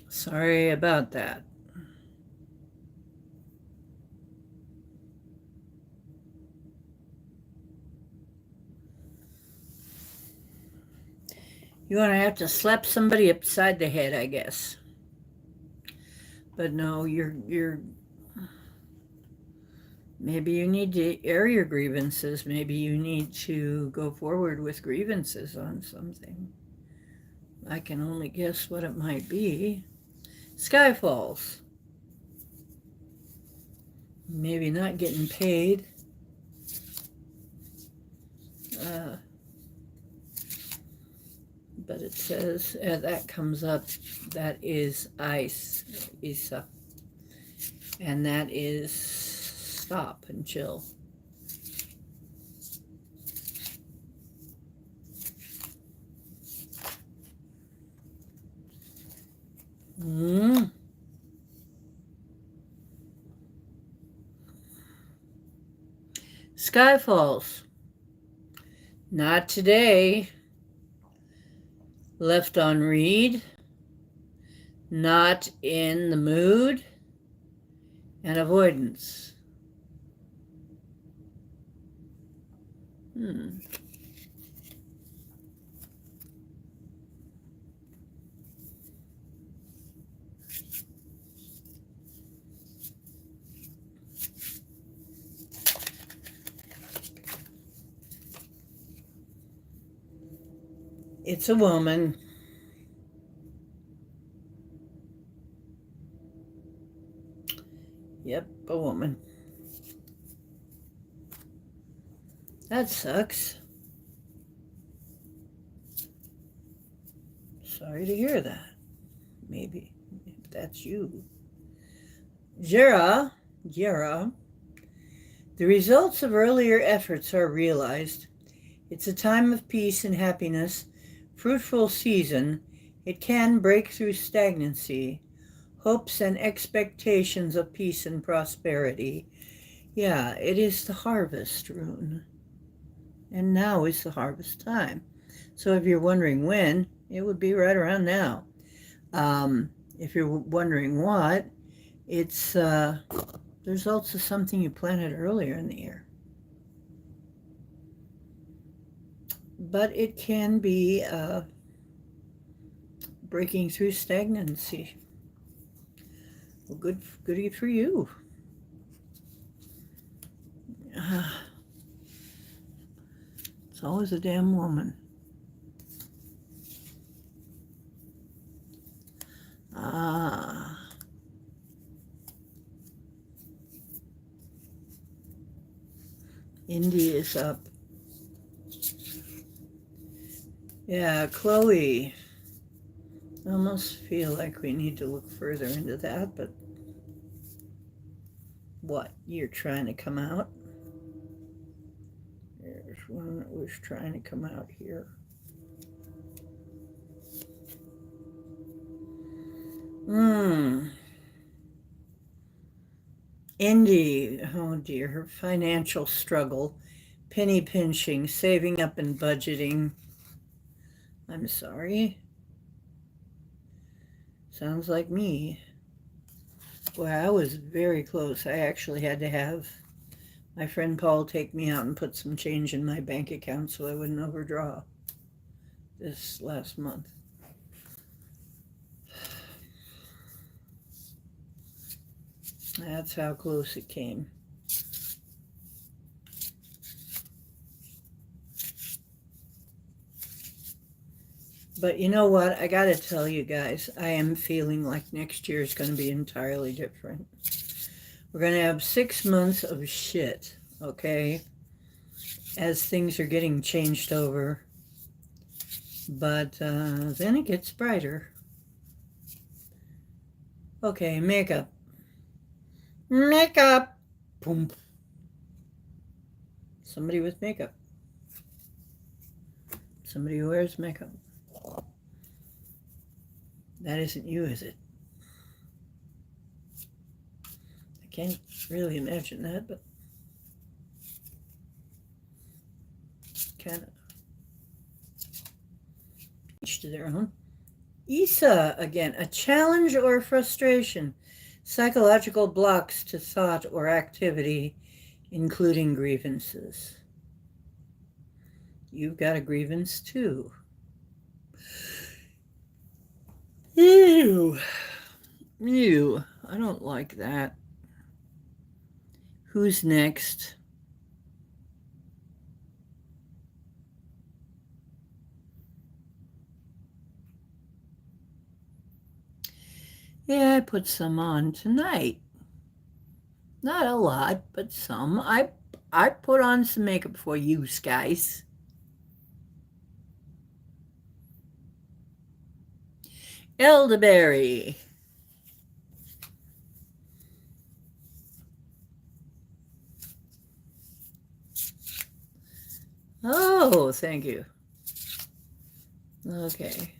Sorry about that. You're going to have to slap somebody upside the head, I guess. But no, you're maybe you need to air your grievances. Maybe you need to go forward with grievances on something. I can only guess what it might be. Sky falls. Maybe not getting paid. But it says, that comes up, that is Isa. And that is stop and chill. Sky falls. Not today. Left on read. Not in the mood. And avoidance. It's a woman. Yep, a woman. That sucks. Sorry to hear that. Maybe if that's you. Jera, the results of earlier efforts are realized. It's a time of peace and happiness, fruitful season. It can break through stagnancy, hopes and expectations of peace and prosperity. Yeah, it is the harvest rune. And now is the harvest time. So if you're wondering when, it would be right around now. If you're wondering what, it's the results of something you planted earlier in the year. But it can be breaking through stagnancy. Well, goody for you. It's always a damn woman. Indy is up. Yeah, Chloe. I almost feel like we need to look further into that, but what? You're trying to come out? There's one that was trying to come out here. Indy, oh dear, her financial struggle, penny pinching, saving up and budgeting. I'm sorry. Sounds like me. Boy, I was very close. I actually had to have my friend Paul take me out and put some change in my bank account so I wouldn't overdraw this last month. That's how close it came. But you know what? I gotta tell you guys, I am feeling like next year is going to be entirely different. We're going to have 6 months of shit, okay? As things are getting changed over. But then it gets brighter. Okay, makeup. Makeup! Boom. Somebody with makeup. Somebody who wears makeup. That isn't you, is it? I can't really imagine that, but kind of each to their own. Isa, again, a challenge or frustration, psychological blocks to thought or activity, including grievances. You've got a grievance too. Ew. I don't like that. Who's next? Yeah, I put some on tonight. Not a lot, but some. I put on some makeup for you guys. Elderberry. Oh, thank you. Okay.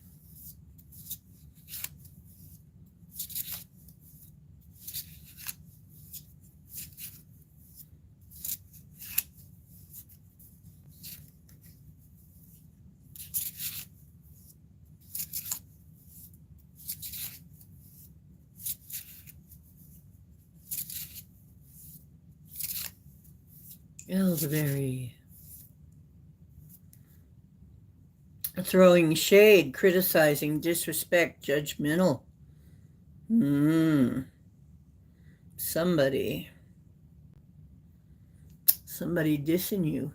Elderberry. Throwing shade, criticizing, disrespect, judgmental. Somebody dissing you.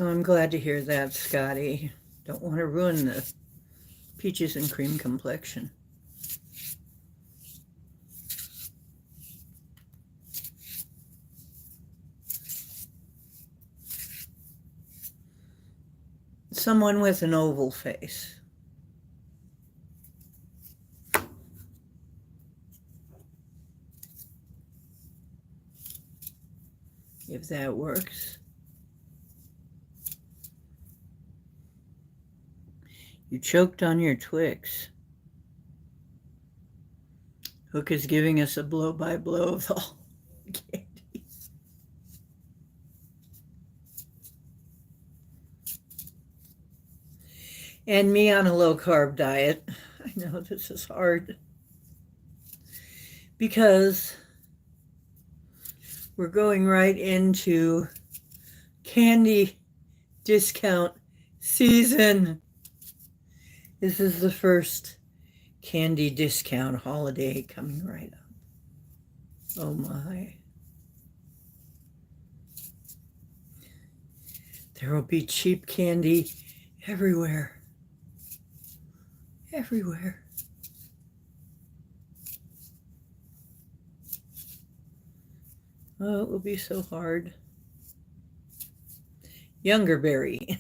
Oh, I'm glad to hear that, Scotty. Don't want to ruin the peaches and cream complexion. Someone with an oval face. If that works. You choked on your Twix. Hook is giving us a blow-by-blow of all candy. And me on a low-carb diet. I know this is hard. Because we're going right into candy discount season. This is the first candy discount holiday coming right up. Oh my. There will be cheap candy everywhere. Everywhere. Oh, it will be so hard. Younger berry.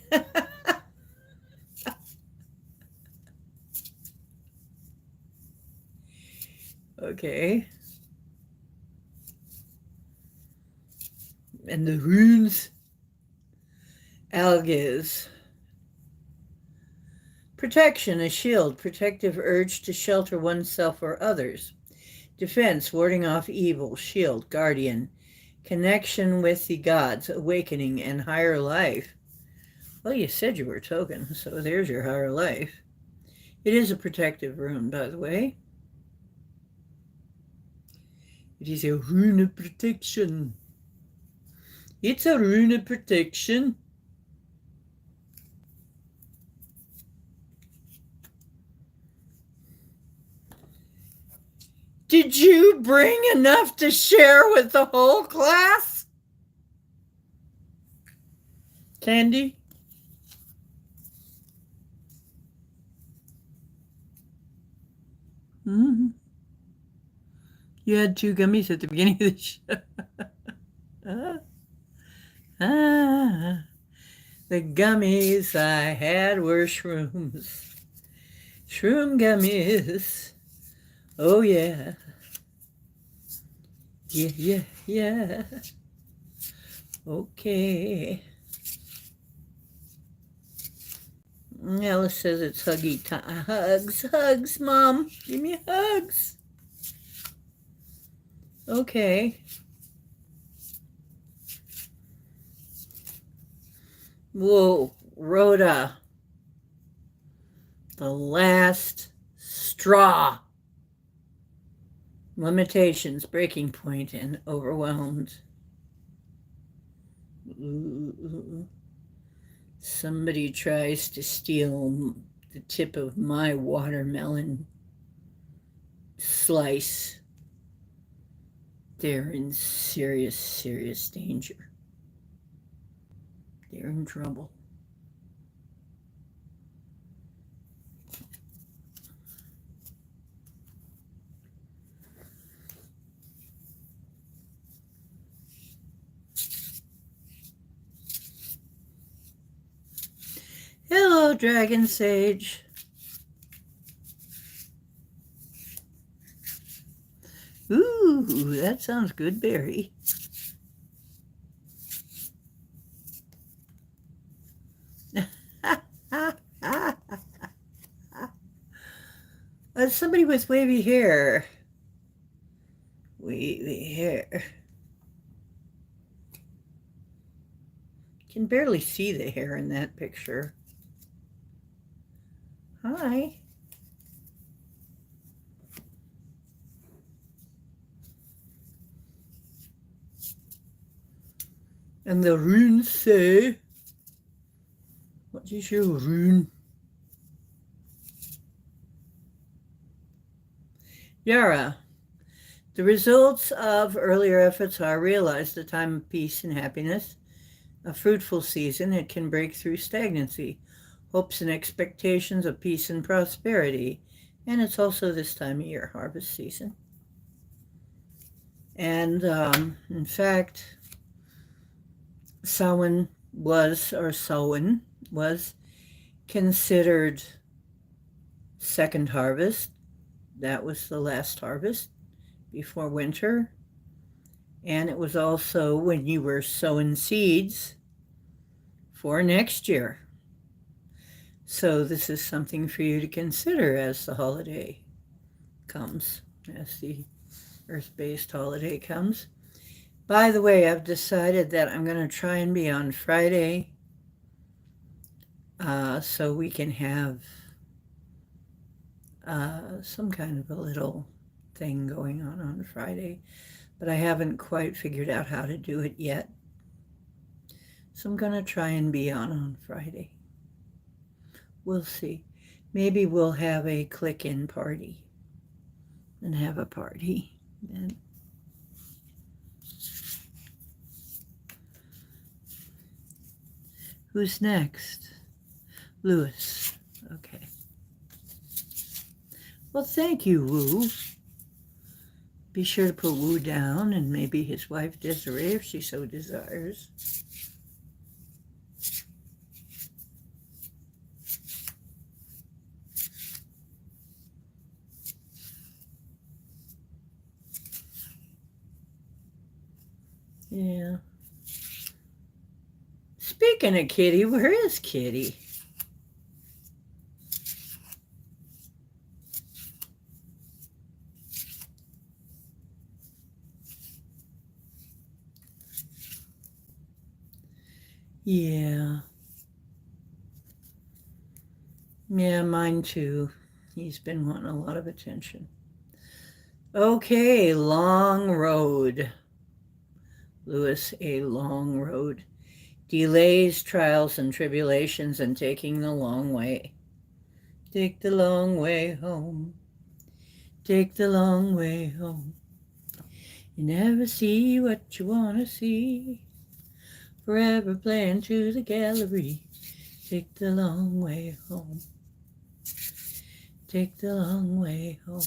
Okay. And the runes. Algaes. Protection, a shield, protective urge to shelter oneself or others. Defense, warding off evil, shield, guardian. Connection with the gods, awakening, and higher life. Well, you said you were token, so there's your higher life. It is a protective rune, by the way. It is a rune of protection. It's a rune of protection. Did you bring enough to share with the whole class? Candy? Mm-hmm. You had 2 gummies at the beginning of the show. The gummies I had were shrooms. Shroom gummies. Oh, yeah. Yeah. Okay. Alice says it's huggy time. Hugs, Mom. Give me hugs. Okay. Whoa, Rhoda. The last straw. Limitations, breaking point, and overwhelmed. Somebody tries to steal the tip of my watermelon slice. They're in serious danger. They're in trouble. Hello, Dragon Sage. Ooh, that sounds good, Barry. Somebody with wavy hair. Wavy hair. Can barely see the hair in that picture. Hi. And the runes say, what is your rune? Yara, the results of earlier efforts are realized, a time of peace and happiness. a fruitful season, it can break through stagnancy, hopes and expectations of peace and prosperity. And it's also this time of year, harvest season. And in fact, Samhain was considered second harvest. That was the last harvest before winter. And it was also when you were sowing seeds for next year. So this is something for you to consider as the holiday comes, as the earth-based holiday comes. By the way, I've decided that I'm going to try and be on Friday so we can have some kind of a little thing going on Friday. But I haven't quite figured out how to do it yet. So I'm going to try and be on Friday. We'll see. Maybe we'll have a click-in party and have a party. And who's next? Louis. Okay. Well, thank you, Woo. Be sure to put Woo down and maybe his wife Desiree if she so desires. Yeah. Speaking of Kitty, where is Kitty? Yeah. Yeah, mine too. He's been wanting a lot of attention. Okay, long road. Louis, a long road. Delays, trials, and tribulations, and taking the long way. Take the long way home. Take the long way home. You never see what you want to see. Forever playing to the gallery. Take the long way home. Take the long way home.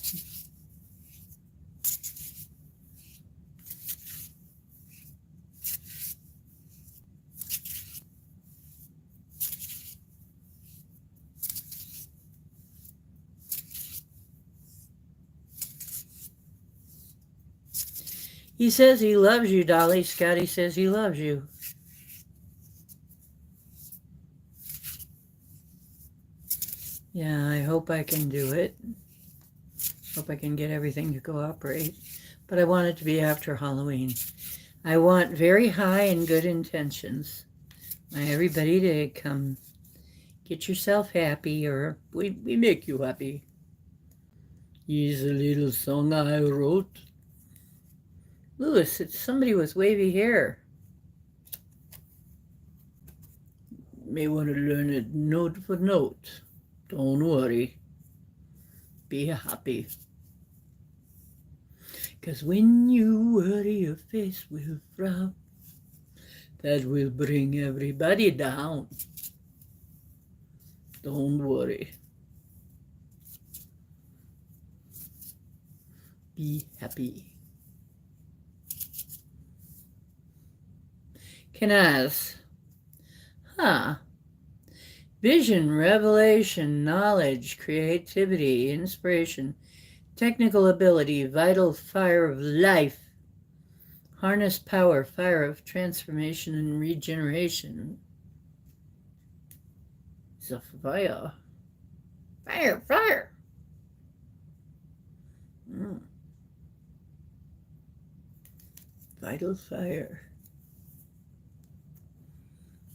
He says he loves you, Dolly. Scotty says he loves you. Yeah, I hope I can do it. Hope I can get everything to cooperate. But I want it to be after Halloween. I want very high and good intentions. I want everybody to come get yourself happy, or we make you happy. Here's a little song I wrote. Louis, it's somebody with wavy hair. May want to learn it note for note. Don't worry. Be happy. 'Cause when you worry, your face will frown. That will bring everybody down. Don't worry. Be happy. Kenaz. Vision, revelation, knowledge, creativity, inspiration, technical ability, vital fire of life, harness power, fire of transformation and regeneration. Fire. Fire, fire. Vital fire.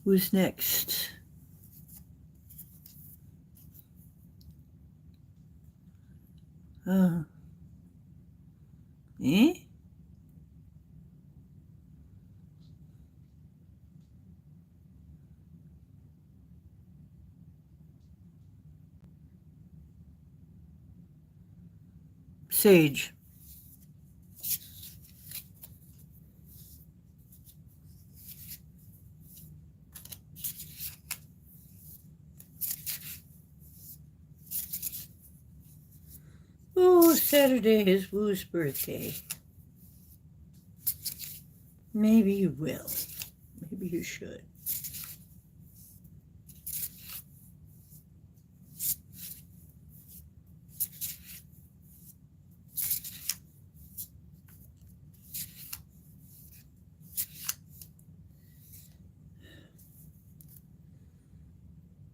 Who's next? Eh? Sage. Oh, Saturday is Woo's birthday. Maybe you will. Maybe you should.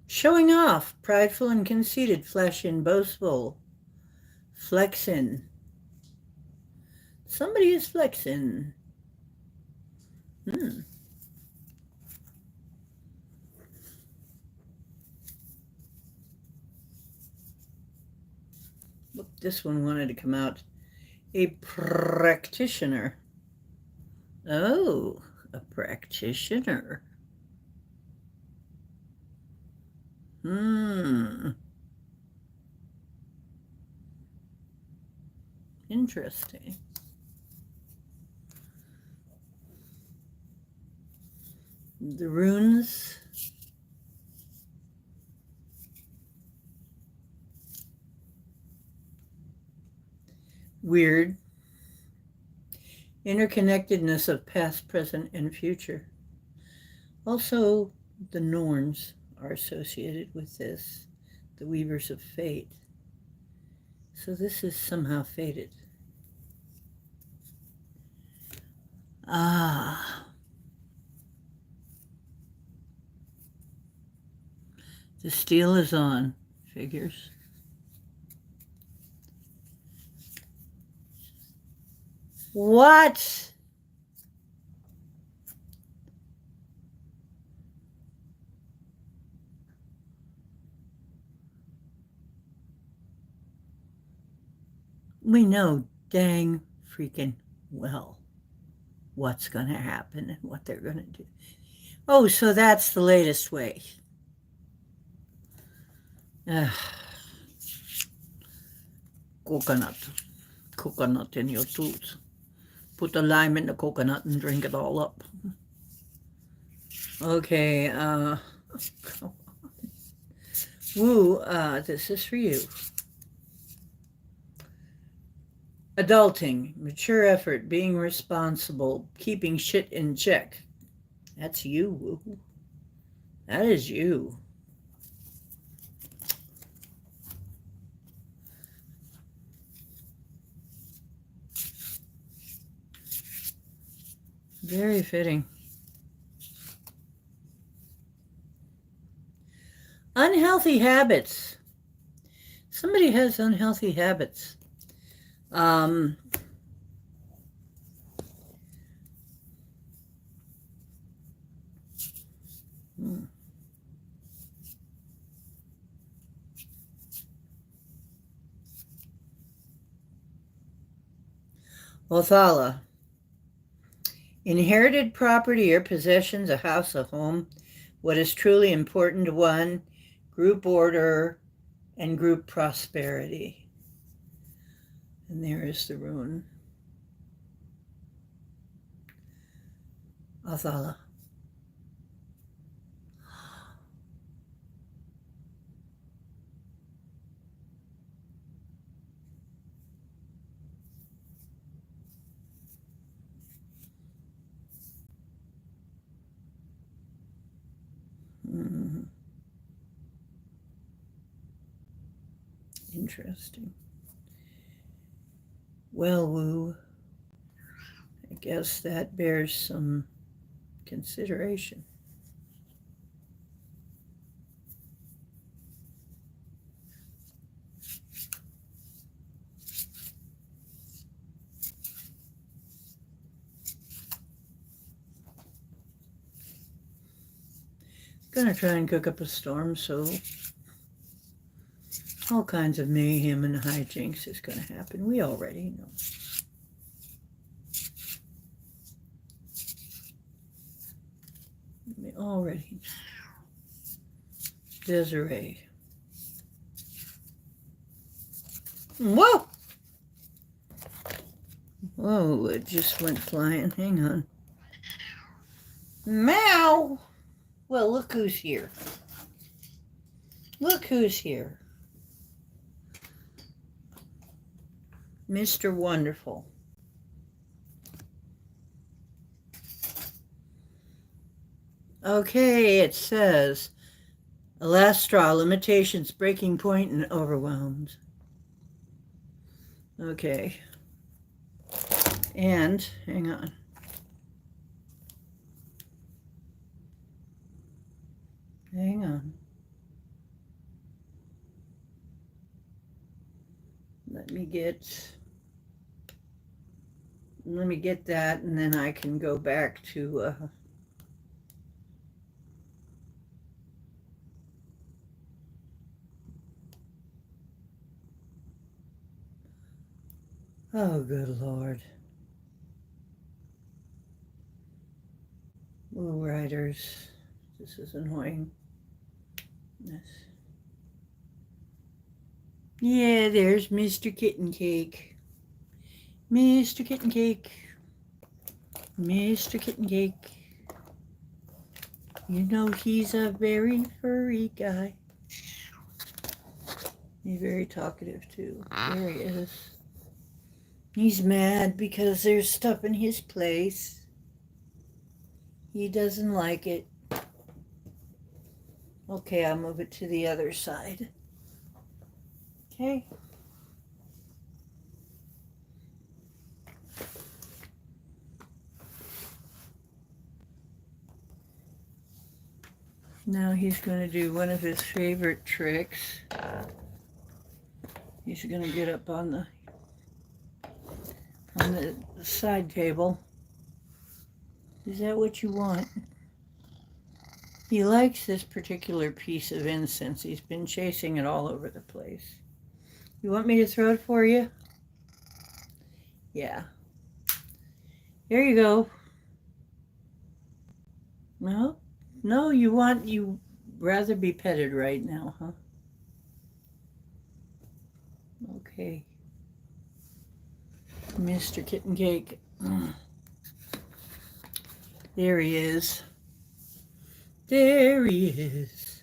Showing off, prideful and conceited, flesh and boastful. Flexing. Somebody is flexing. Look, this one wanted to come out. A practitioner. Oh, a practitioner. Interesting. The runes. Weird. Interconnectedness of past, present, and future. Also, the Norns are associated with this, the Weavers of Fate. So this is somehow fated. Ah. The steel is on. Figures. What? We know dang freaking well what's going to happen and what they're going to do. Oh, so that's the latest way. Coconut in your tooth. Put the lime in the coconut and drink it all up. Okay, come on. Woo, this is for you. Adulting, mature effort, being responsible, keeping shit in check. That's you, Woo. That is you. Very fitting. Unhealthy habits. Somebody has unhealthy habits. Othala. Inherited property or possessions, a house, a home, what is truly important to one, group order, and group prosperity. And there is the rune. Othala. Interesting. Well, Woo, I guess that bears some consideration. Gonna try and cook up a storm, so all kinds of mayhem and hijinks is gonna happen. We already know. We already know. Desiree. Whoa! Whoa, it just went flying. Hang on. Meow! Well, look who's here. Look who's here. Mr. Wonderful. Okay, it says, a last straw, limitations, breaking point, and overwhelmed. Okay. And, hang on. Hang on. Let me get that, and then I can go back to oh, good Lord. Little writers. This is annoying. Yes. Yeah, there's Mr. Kitten Cake. Mr. Kitten Cake. Mr. Kitten Cake. You know he's a very furry guy. He's very talkative too. There he is. He's mad because there's stuff in his place. He doesn't like it. Okay, I'll move it to the other side. Okay. Now he's going to do one of his favorite tricks. He's going to get up on the side table. Is that what you want? He likes this particular piece of incense. He's been chasing it all over the place. You want me to throw it for you? Yeah. There you go. No? No, you rather be petted right now, huh? Okay. Mr. Kitten Cake. There he is. There he is.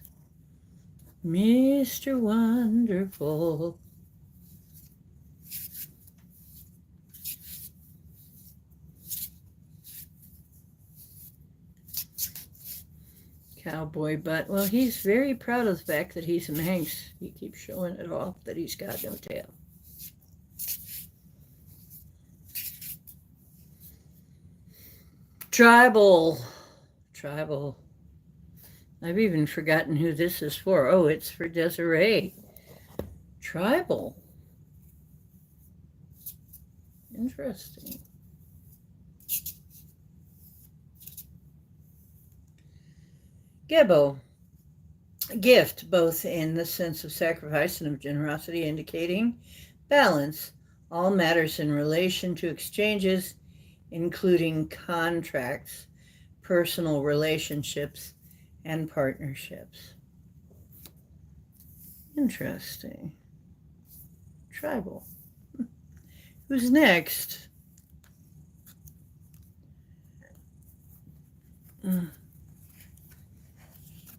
Mr. Wonderful. Cowboy butt. Well, he's very proud of the fact that he's a Manx. He keeps showing it off that he's got no tail. Tribal. Tribal. I've even forgotten who this is for. Oh, it's for Desiree. Tribal. Interesting. Gebo. Gift, both in the sense of sacrifice and of generosity, indicating balance. All matters in relation to exchanges, including contracts, personal relationships, and partnerships. Interesting. Tribal. Who's next?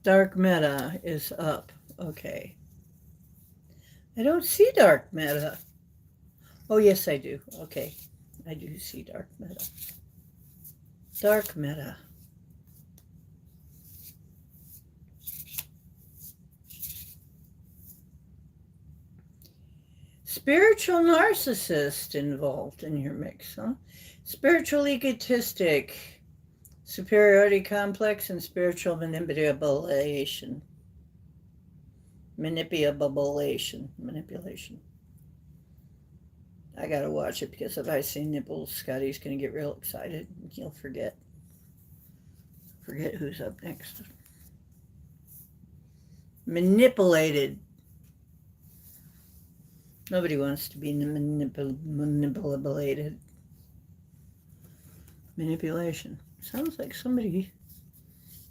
Dark Meta is up. Okay. I don't see Dark Meta. Oh, yes, I do. Okay. I do see Dark Meta. Dark Meta. Spiritual narcissist involved in your mix, huh? Spiritual egotistic, superiority complex, and spiritual manipulation. Manipulation. I gotta watch it because if I say nipples, Scotty's gonna get real excited. He'll forget who's up next. Manipulated. Nobody wants to be manipulated. Manipulation. Sounds like somebody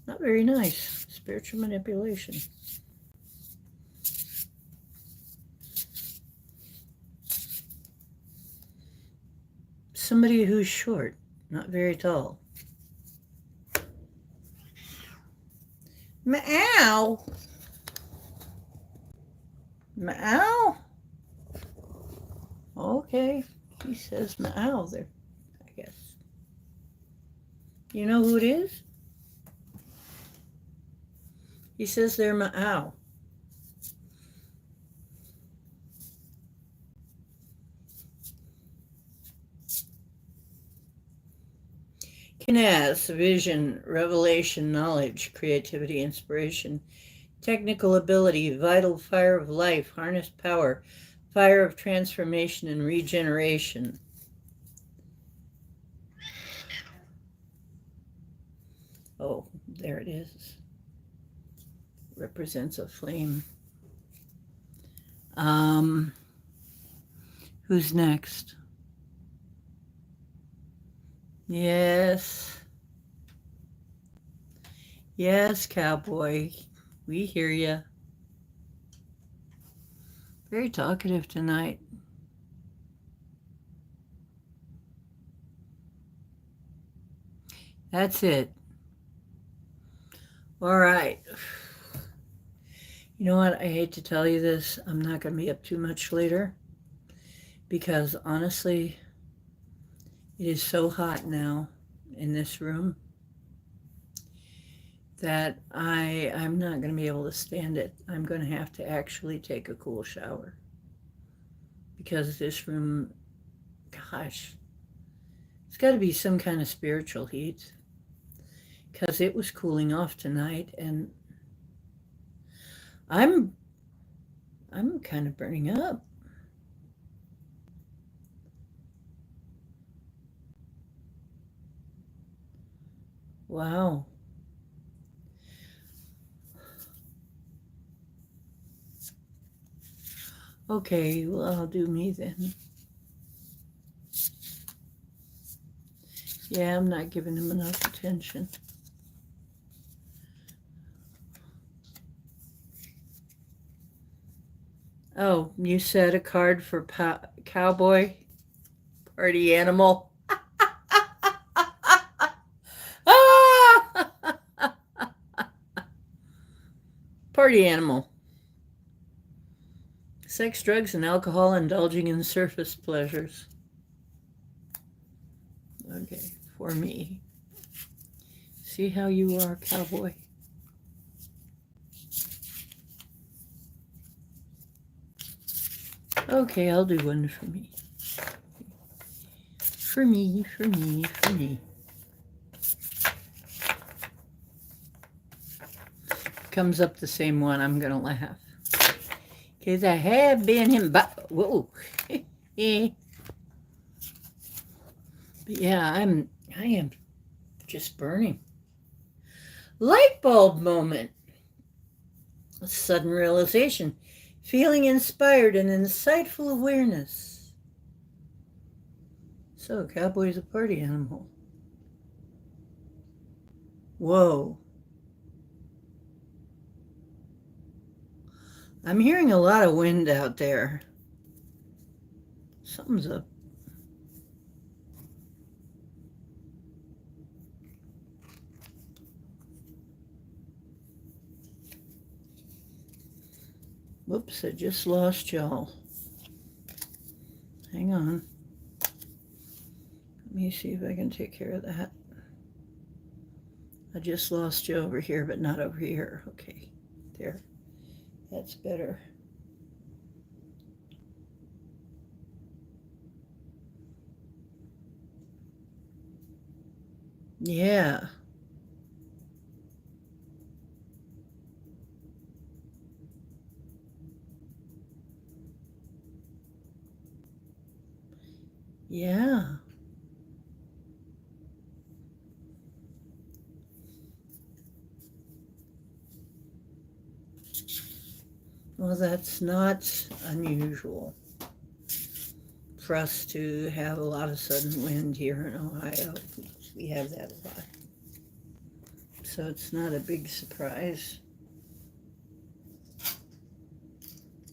not very nice. Spiritual manipulation. Somebody who's short, not very tall. Meow. Meow. Okay, he says owl there, I guess. You know who it is? He says they're my owl. Kinaz, vision, revelation, knowledge, creativity, inspiration, technical ability, vital fire of life, harness power, fire of transformation and regeneration. Oh, there it is. Represents a flame. Who's next? Yes. Yes, cowboy. We hear you. Very talkative tonight. That's it. All right. You know what? I hate to tell you this. I'm not going to be up too much later because honestly, it is so hot now in this room that I'm not going to be able to stand it. I'm going to have to actually take a cool shower because this room, gosh, it's got to be some kind of spiritual heat because it was cooling off tonight and I'm kind of burning up. Wow. Okay, well, I'll do me then. Yeah, I'm not giving him enough attention. Oh, you said a card for cowboy? Party animal? Party animal. Sex, drugs, and alcohol, indulging in surface pleasures. Okay, for me. See how you are, cowboy? Okay, I'll do one for me. For me, for me, for me. Comes up the same one, I'm gonna laugh. Because I have been him, whoa. But yeah, I am just burning. Light bulb moment. A sudden realization. Feeling inspired and insightful awareness. So, cowboy's a party animal. Whoa. I'm hearing a lot of wind out there. Something's up. Whoops, I just lost y'all. Hang on. Let me see if I can take care of that. I just lost you over here, but not over here. Okay, there. That's better. Yeah. Yeah. Well, that's not unusual for us to have a lot of sudden wind here in Ohio. We have that a lot. So it's not a big surprise.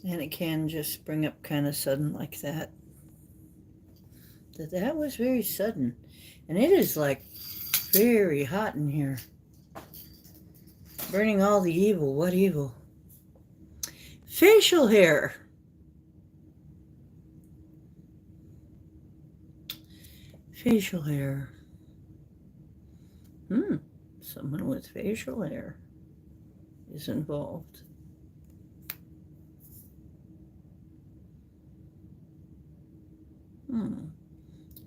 And it can just spring up kind of sudden like that. That was very sudden. And it is like very hot in here. Burning all the evil. What evil? Facial hair. Facial hair. Someone with facial hair is involved.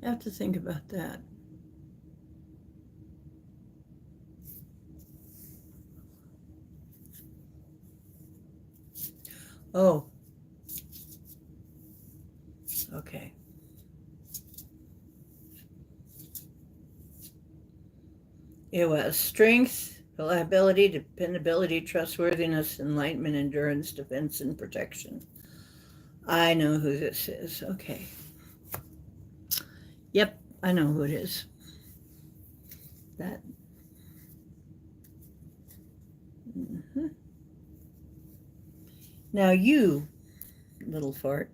I have to think about that. Oh, okay. It was strength, reliability, dependability, trustworthiness, enlightenment, endurance, defense, and protection. I know who this is. Okay. Yep, I know who it is. That. Mm-hmm. Now you, little fart.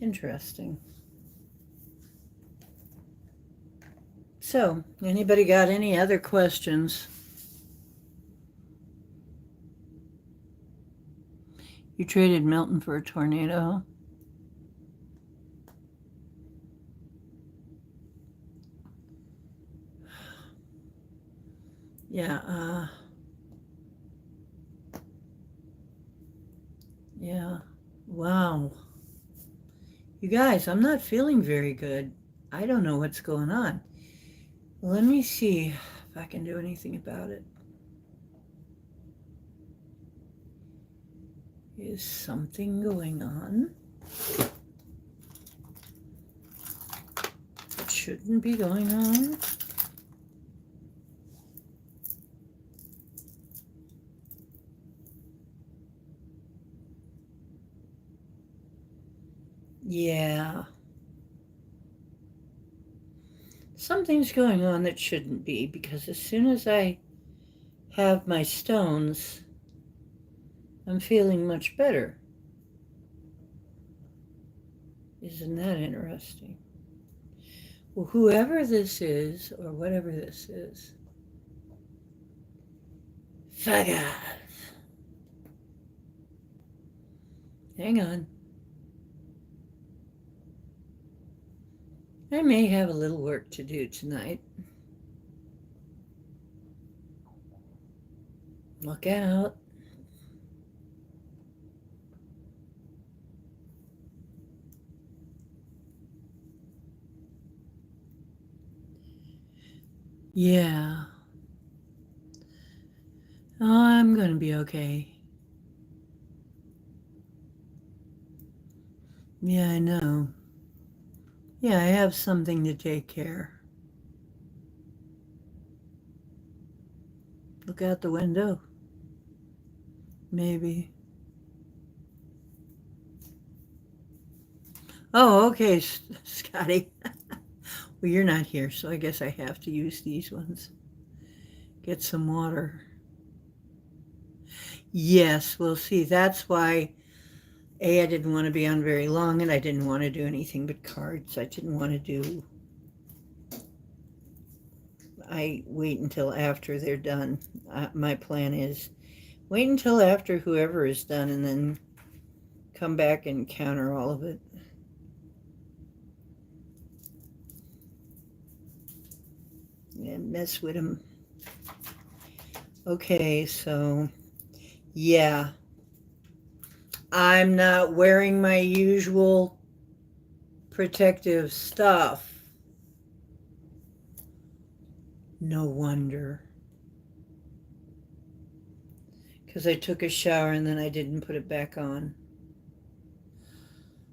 Interesting. So, anybody got any other questions? You traded Milton for a tornado? Yeah, yeah. Wow. You guys, I'm not feeling very good. I don't know what's going on. Let me see if I can do anything about it. Is something going on? It shouldn't be going on. Yeah. Something's going on that shouldn't be, because as soon as I have my stones, I'm feeling much better. Isn't that interesting? Well, whoever this is, or whatever this is, fuck off. Hang on. I may have a little work to do tonight. Look out. Yeah. Oh, I'm going to be okay. Yeah, I know. Yeah, I have something to take care. Look out the window. Maybe. Oh, okay, Scotty. Well, you're not here, so I guess I have to use these ones. Get some water. Yes, well, see, that's why I didn't want to be on very long, and I didn't want to do anything but cards. I didn't want to do. I wait until after they're done. My plan is wait until after whoever is done, and then come back and counter all of it. And mess with them. Okay, so yeah, I'm not wearing my usual protective stuff. No wonder. Because I took a shower and then I didn't put it back on.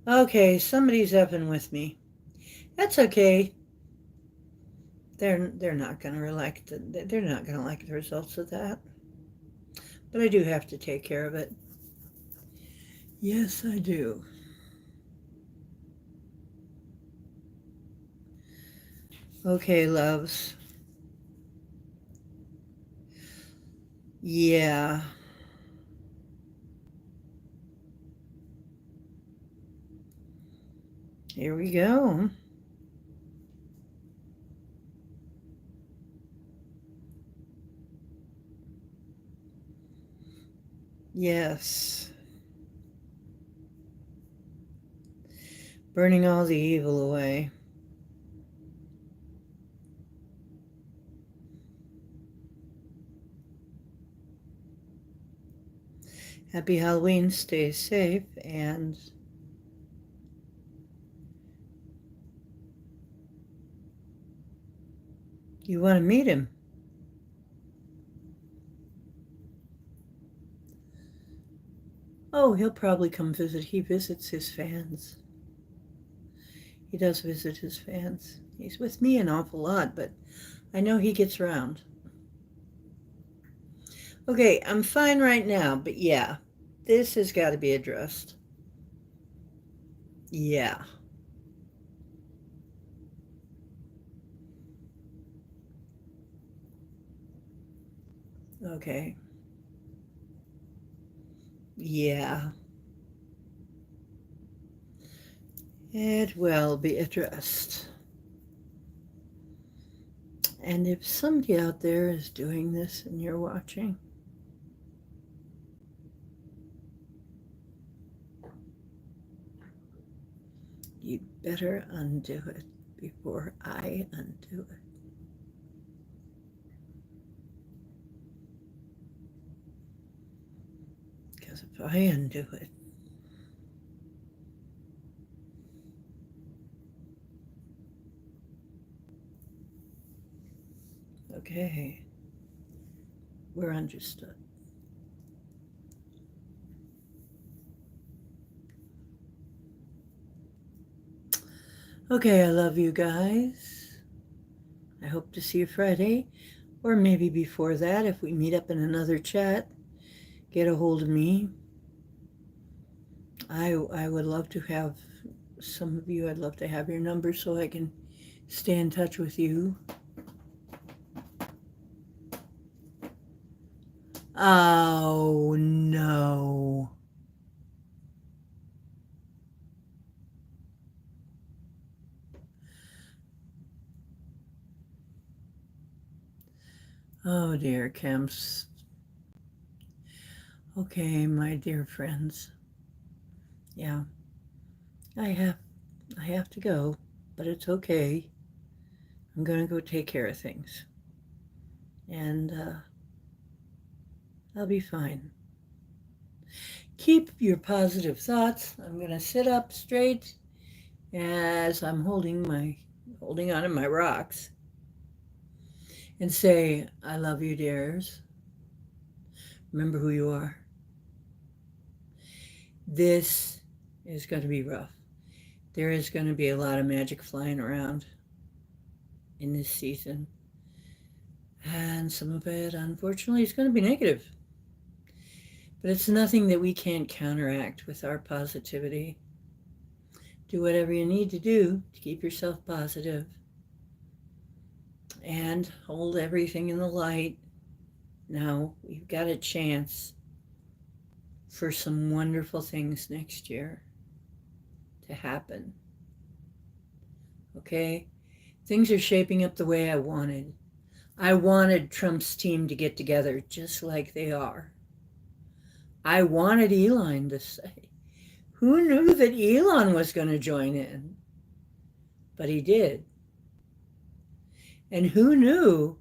Okay, somebody's effing with me. That's okay. They're not gonna like they're not gonna like the results of that. But I do have to take care of it. Yes, I do. Okay, loves. Yeah. Here we go. Yes. burning all the evil away. Happy Halloween, stay safe, and you want to meet him. Oh, he'll probably come visit. He visits his fans. He does visit his fans. He's with me an awful lot, but I know he gets around. Okay, I'm fine right now, but yeah, this has got to be addressed. Yeah. Okay. Yeah. It will be addressed. And if somebody out there is doing this and you're watching, you'd better undo it before I undo it. Because if I undo it, okay, we're understood. Okay, I love you guys. I hope to see you Friday, or maybe before that if we meet up in another chat. Get a hold of me. I would love to have some of you. I'd love to have your number so I can stay in touch with you. Oh no. Oh dear, Camps. Okay, my dear friends. Yeah, I have to go, but it's okay. I'm gonna go take care of things, and I'll be fine. Keep your positive thoughts. I'm gonna sit up straight as I'm holding on to my rocks, and say, "I love you, dears. Remember who you are. This is going to be rough. There is going to be a lot of magic flying around in this season. And some of it, unfortunately, is going to be negative. But it's nothing that we can't counteract with our positivity. Do whatever you need to do to keep yourself positive. And hold everything in the light. Now, we've got a chance for some wonderful things next year to happen. Okay? Things are shaping up the way I wanted. I wanted Trump's team to get together just like they are. I wanted Elon to say, who knew that Elon was going to join in? But he did. And who knew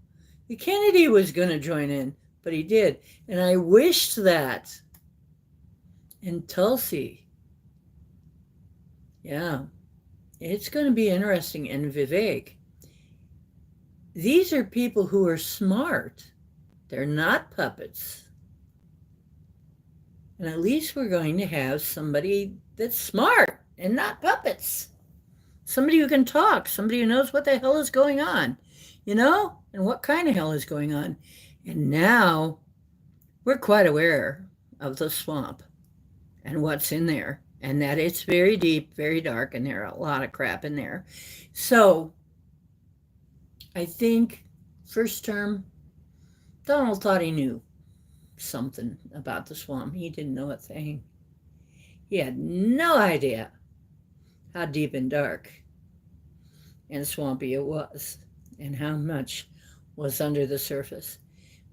that Kennedy was going to join in? But he did. And I wished that. And Tulsi. Yeah. It's going to be interesting. And Vivek. These are people who are smart. They're not puppets. And at least we're going to have somebody that's smart and not puppets. Somebody who can talk, somebody who knows what the hell is going on, and what kind of hell is going on. And now we're quite aware of the swamp and what's in there, and that it's very deep, very dark, and there are a lot of crap in there. So I think first term, Donald thought he knew something about the swamp. He didn't know a thing. He had no idea how deep and dark and swampy it was, and how much was under the surface.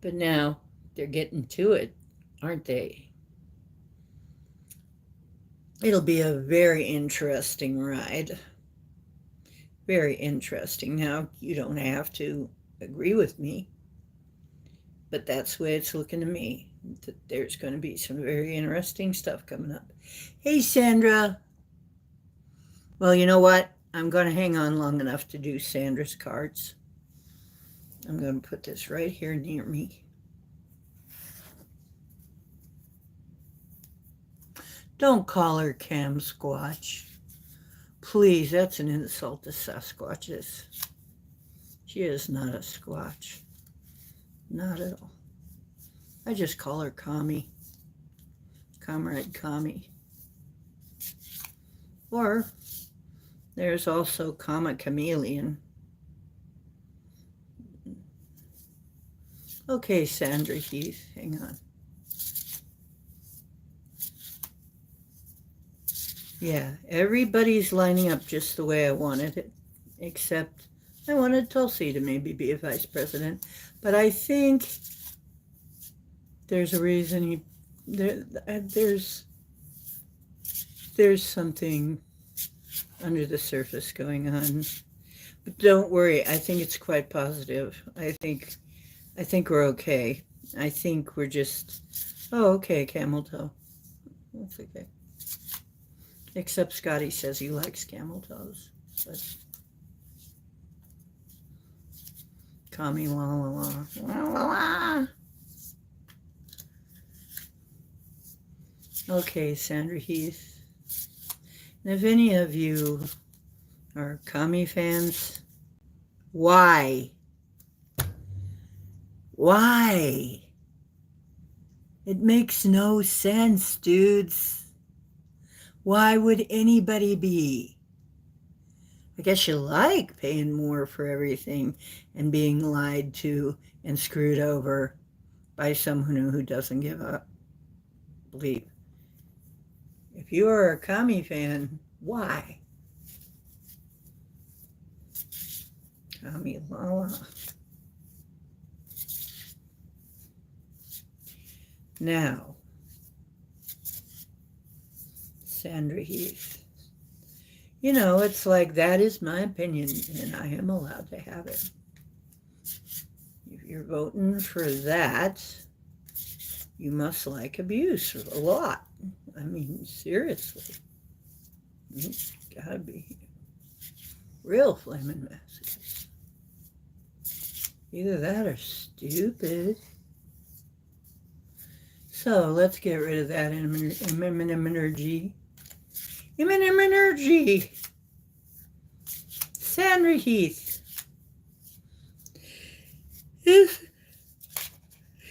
But now they're getting to it, aren't they? It'll be a very interesting ride. Very interesting. Now, you don't have to agree with me, but that's the way it's looking to me. That there's going to be some very interesting stuff coming up. Hey, Sandra. Well, you know what? I'm going to hang on long enough to do Sandra's cards. I'm going to put this right here near me. Don't call her Cam Squatch. Please, that's an insult to Sasquatches. She is not a Squatch. Not at all. I just call her Commie. Comrade Commie. Or there's also Comma Chameleon. Okay, Sandra Heath, hang on. Yeah, everybody's lining up just the way I wanted it, except I wanted Tulsi to maybe be a vice president. But I think there's a reason there's something under the surface going on. But don't worry, I think it's quite positive. I think we're okay. I think we're just okay, camel toe. That's okay. Except Scotty says he likes camel toes. But Kami la la la la la la. Okay, Sandra Heath. And if any of you are Kami fans, why? Why? It makes no sense, dudes. Why would anybody be? I guess you like paying more for everything and being lied to and screwed over by someone who doesn't give a bleep. If you are a Kami fan, why? Kami Lala. Now, Sandra Heath. You know, it's like that is my opinion, and I am allowed to have it. If you're voting for that, you must like abuse a lot. I mean, seriously. It's gotta be real flaming masochists. Either that or stupid. So let's get rid of that energy. Energy. Sandra Heath.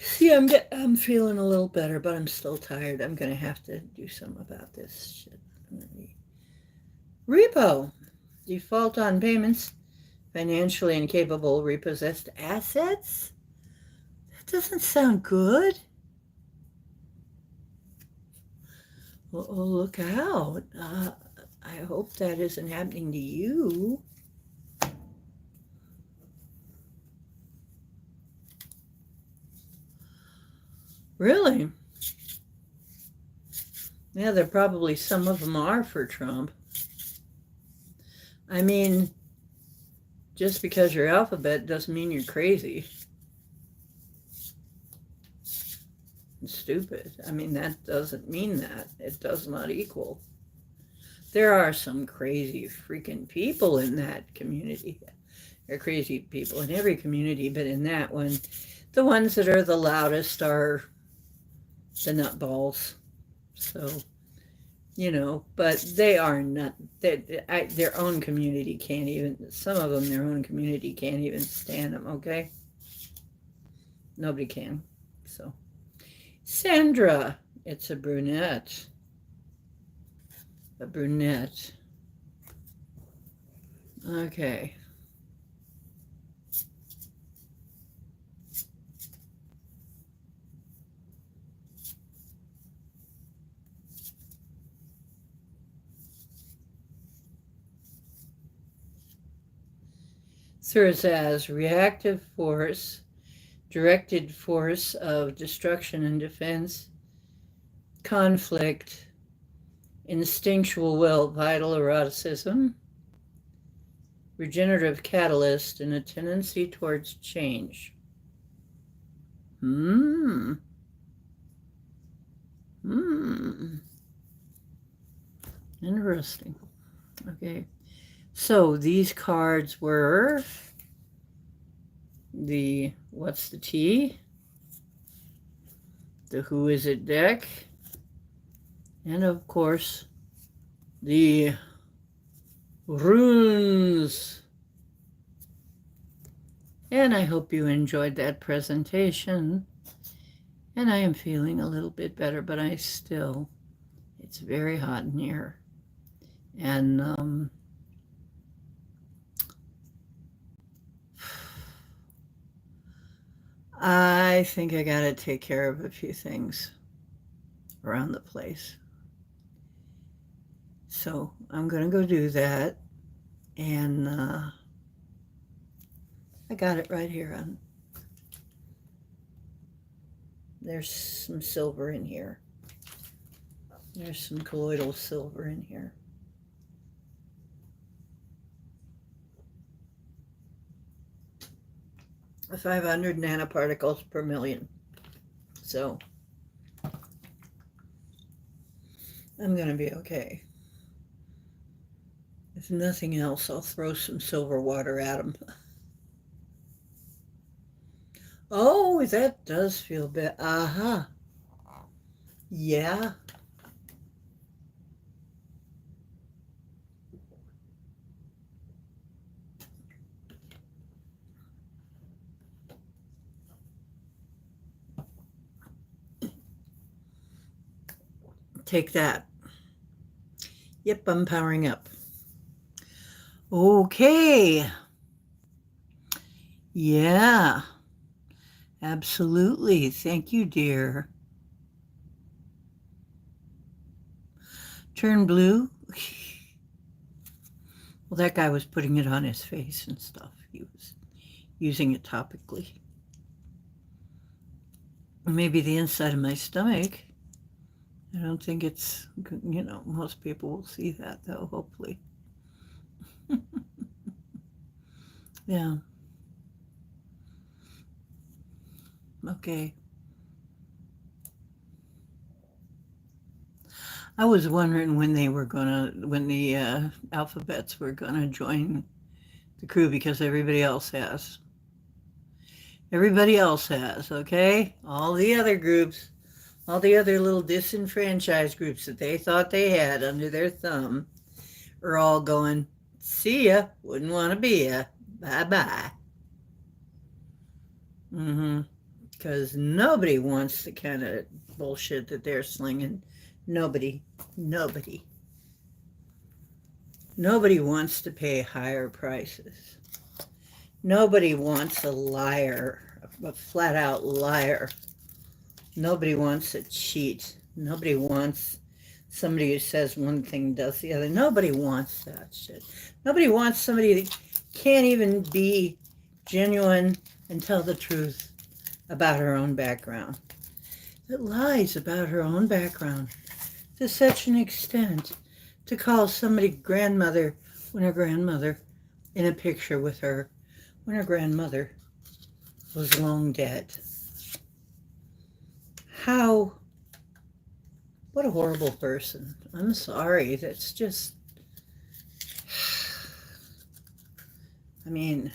See, I'm feeling a little better, but I'm still tired. I'm going to have to do something about this shit. Repo. Default on payments. Financially incapable repossessed assets? That doesn't sound good. Oh, look out. I hope that isn't happening to you. Really? Yeah, there probably some of them are for Trump. I mean, just because you're alphabet doesn't mean you're crazy. Stupid. I mean, that doesn't mean that. It does not equal. There are some crazy freaking people in that community. There are crazy people in every community, but in that one, the ones that are the loudest are the nutballs. So, you know, but they are not, their own community can't even, some of them, their own community can't even stand them, okay? Nobody can. So, Sandra, it's a brunette. A brunette. Okay. Serves as reactive force, directed force of destruction and defense, conflict, instinctual will, vital eroticism, regenerative catalyst, and a tendency towards change. Interesting. Okay. So these cards were the What's the Tea, the Who Is It deck, and of course the runes. And I hope you enjoyed that presentation. And I am feeling a little bit better, but it's very hot in here. And I think I got to take care of a few things around the place. So I'm going to go do that. And I got it right here. There's some silver in here. There's some colloidal silver in here. The 500 nanoparticles per million. So I'm going to be okay. If nothing else, I'll throw some silver water at them. Oh, that does feel bad. Aha. Yeah. Take that. Yep, I'm powering up. Okay. Yeah. Absolutely. Thank you, dear. Turn blue. Well, that guy was putting it on his face and stuff. He was using it topically. Maybe the inside of my stomach. I don't think it's, most people will see that, though, hopefully. Yeah. Okay. I was wondering when the alphabets were gonna join the crew, because everybody else has. Everybody else has, okay? All the other groups, all the other little disenfranchised groups that they thought they had under their thumb are all going, see ya, wouldn't want to be ya, bye-bye. Because nobody wants the kind of bullshit that they're slinging. Nobody wants to pay higher prices. Nobody wants a liar, a flat-out liar. Nobody wants a cheat. Nobody wants somebody who says one thing, does the other. Nobody wants that shit. Nobody wants somebody that can't even be genuine and tell the truth about her own background. That lies about her own background to such an extent to call somebody grandmother when her grandmother in a picture with her when her grandmother was long dead. What a horrible person. I'm sorry. That's just, I mean,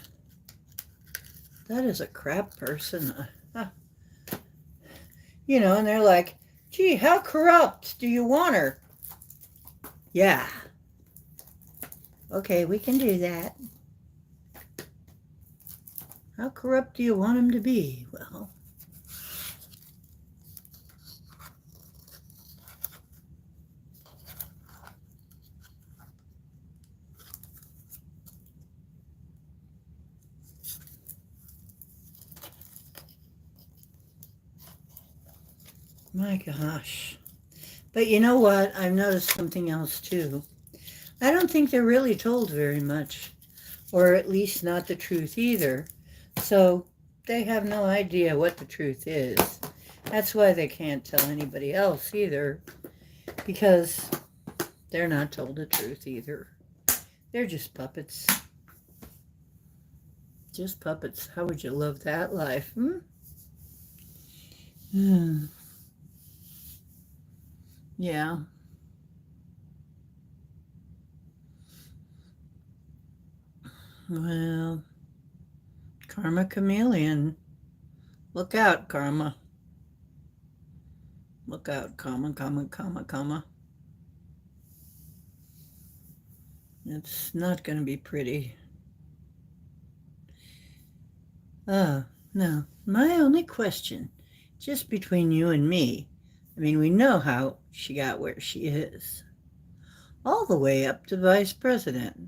that is a crap person. And they're like, gee, how corrupt do you want her? Yeah. Okay, we can do that. How corrupt do you want him to be? Well, my gosh. But you know what? I've noticed something else too. I don't think they're really told very much, or at least not the truth either. So they have no idea what the truth is. That's why they can't tell anybody else either, because They're not told the truth either. They're just puppets. Just puppets. How would you love that life? Yeah. Well, Karma Chameleon. Look out, Karma. Look out, comma, comma, comma, comma. It's not going to be pretty. No. My only question, just between you and me, I mean, we know how she got where she is. All the way up to vice president.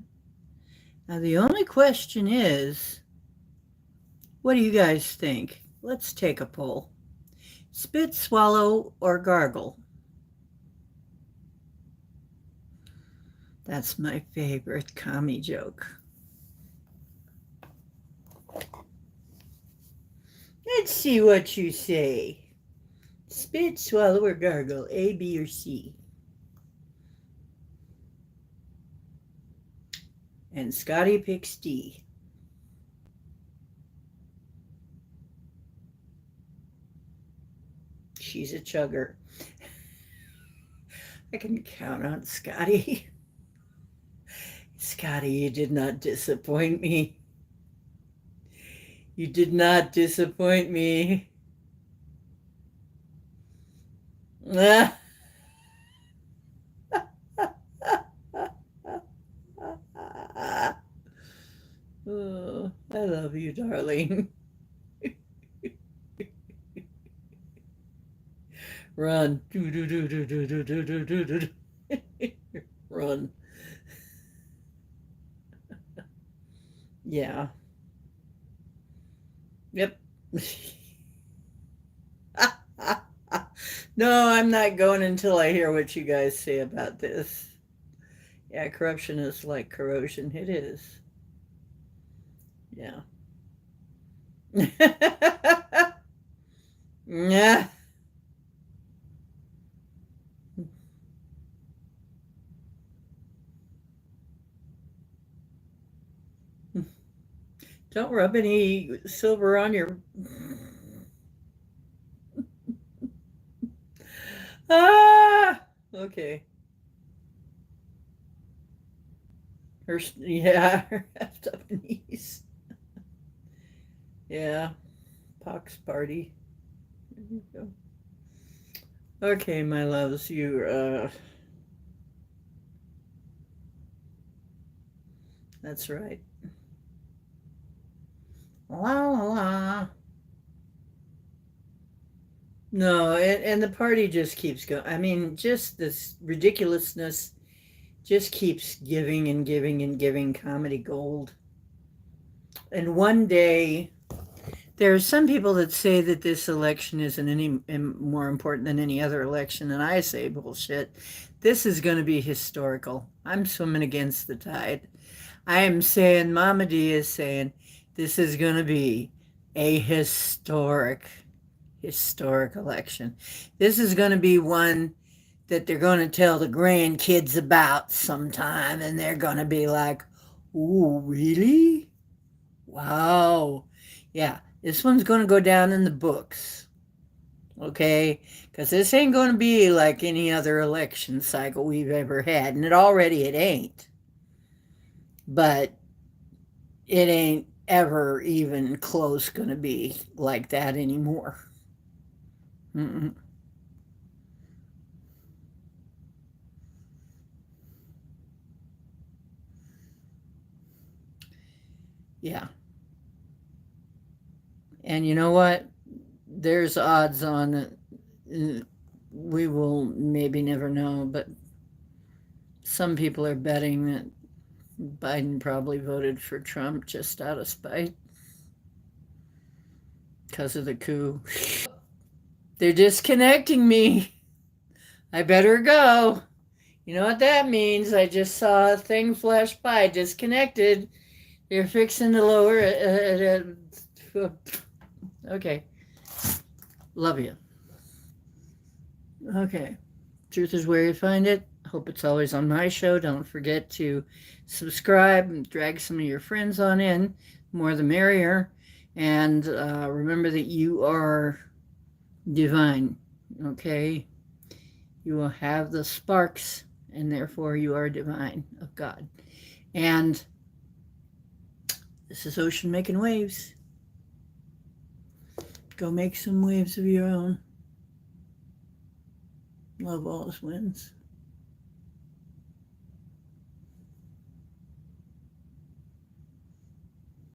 Now, the only question is, what do you guys think? Let's take a poll. Spit, swallow, or gargle? That's my favorite commie joke. Let's see what you say. Spit, swallow, or gargle? A, B, or C? And Scotty picks D. She's a chugger. I can count on Scotty. Scotty, you did not disappoint me. You did not disappoint me. Oh, I love you, darling. Run. Run. Yeah. Yep. No, I'm not going until I hear what you guys say about this. Yeah, corruption is like corrosion. It is. Yeah. Yeah. Don't rub any silver on your... Ah! Okay. Her effed up knees. Yeah. Pox party. There you go. Okay, my loves, that's right. La la la. No, and the party just keeps going. I mean, just this ridiculousness just keeps giving and giving and giving comedy gold. And one day, there are some people that say that this election isn't any more important than any other election, and I say bullshit. This is going to be historical. I'm swimming against the tide. I am saying, Mama D is saying, this is going to be a historic election. This is going to be one that they're going to tell the grandkids about sometime, and they're going to be like, "Ooh, really? Wow. Yeah, this one's going to go down in the books." Okay? Because this ain't going to be like any other election cycle we've ever had, and it ain't. But it ain't ever even close going to be like that anymore. Mm-mm. Yeah. And you know what? There's odds on that we will maybe never know, but some people are betting that Biden probably voted for Trump just out of spite because of the coup. They're disconnecting me. I better go. You know what that means? I just saw a thing flash by. Disconnected. They're fixing to lower it. Okay. Love you. Okay. Truth is where you find it. hope it's always on my show. Don't forget to subscribe and drag some of your friends on in. More the merrier. And remember that you are divine, okay? You will have the sparks, and therefore you are divine of God. And this is Ocean making waves. Go make some waves of your own. Love always wins.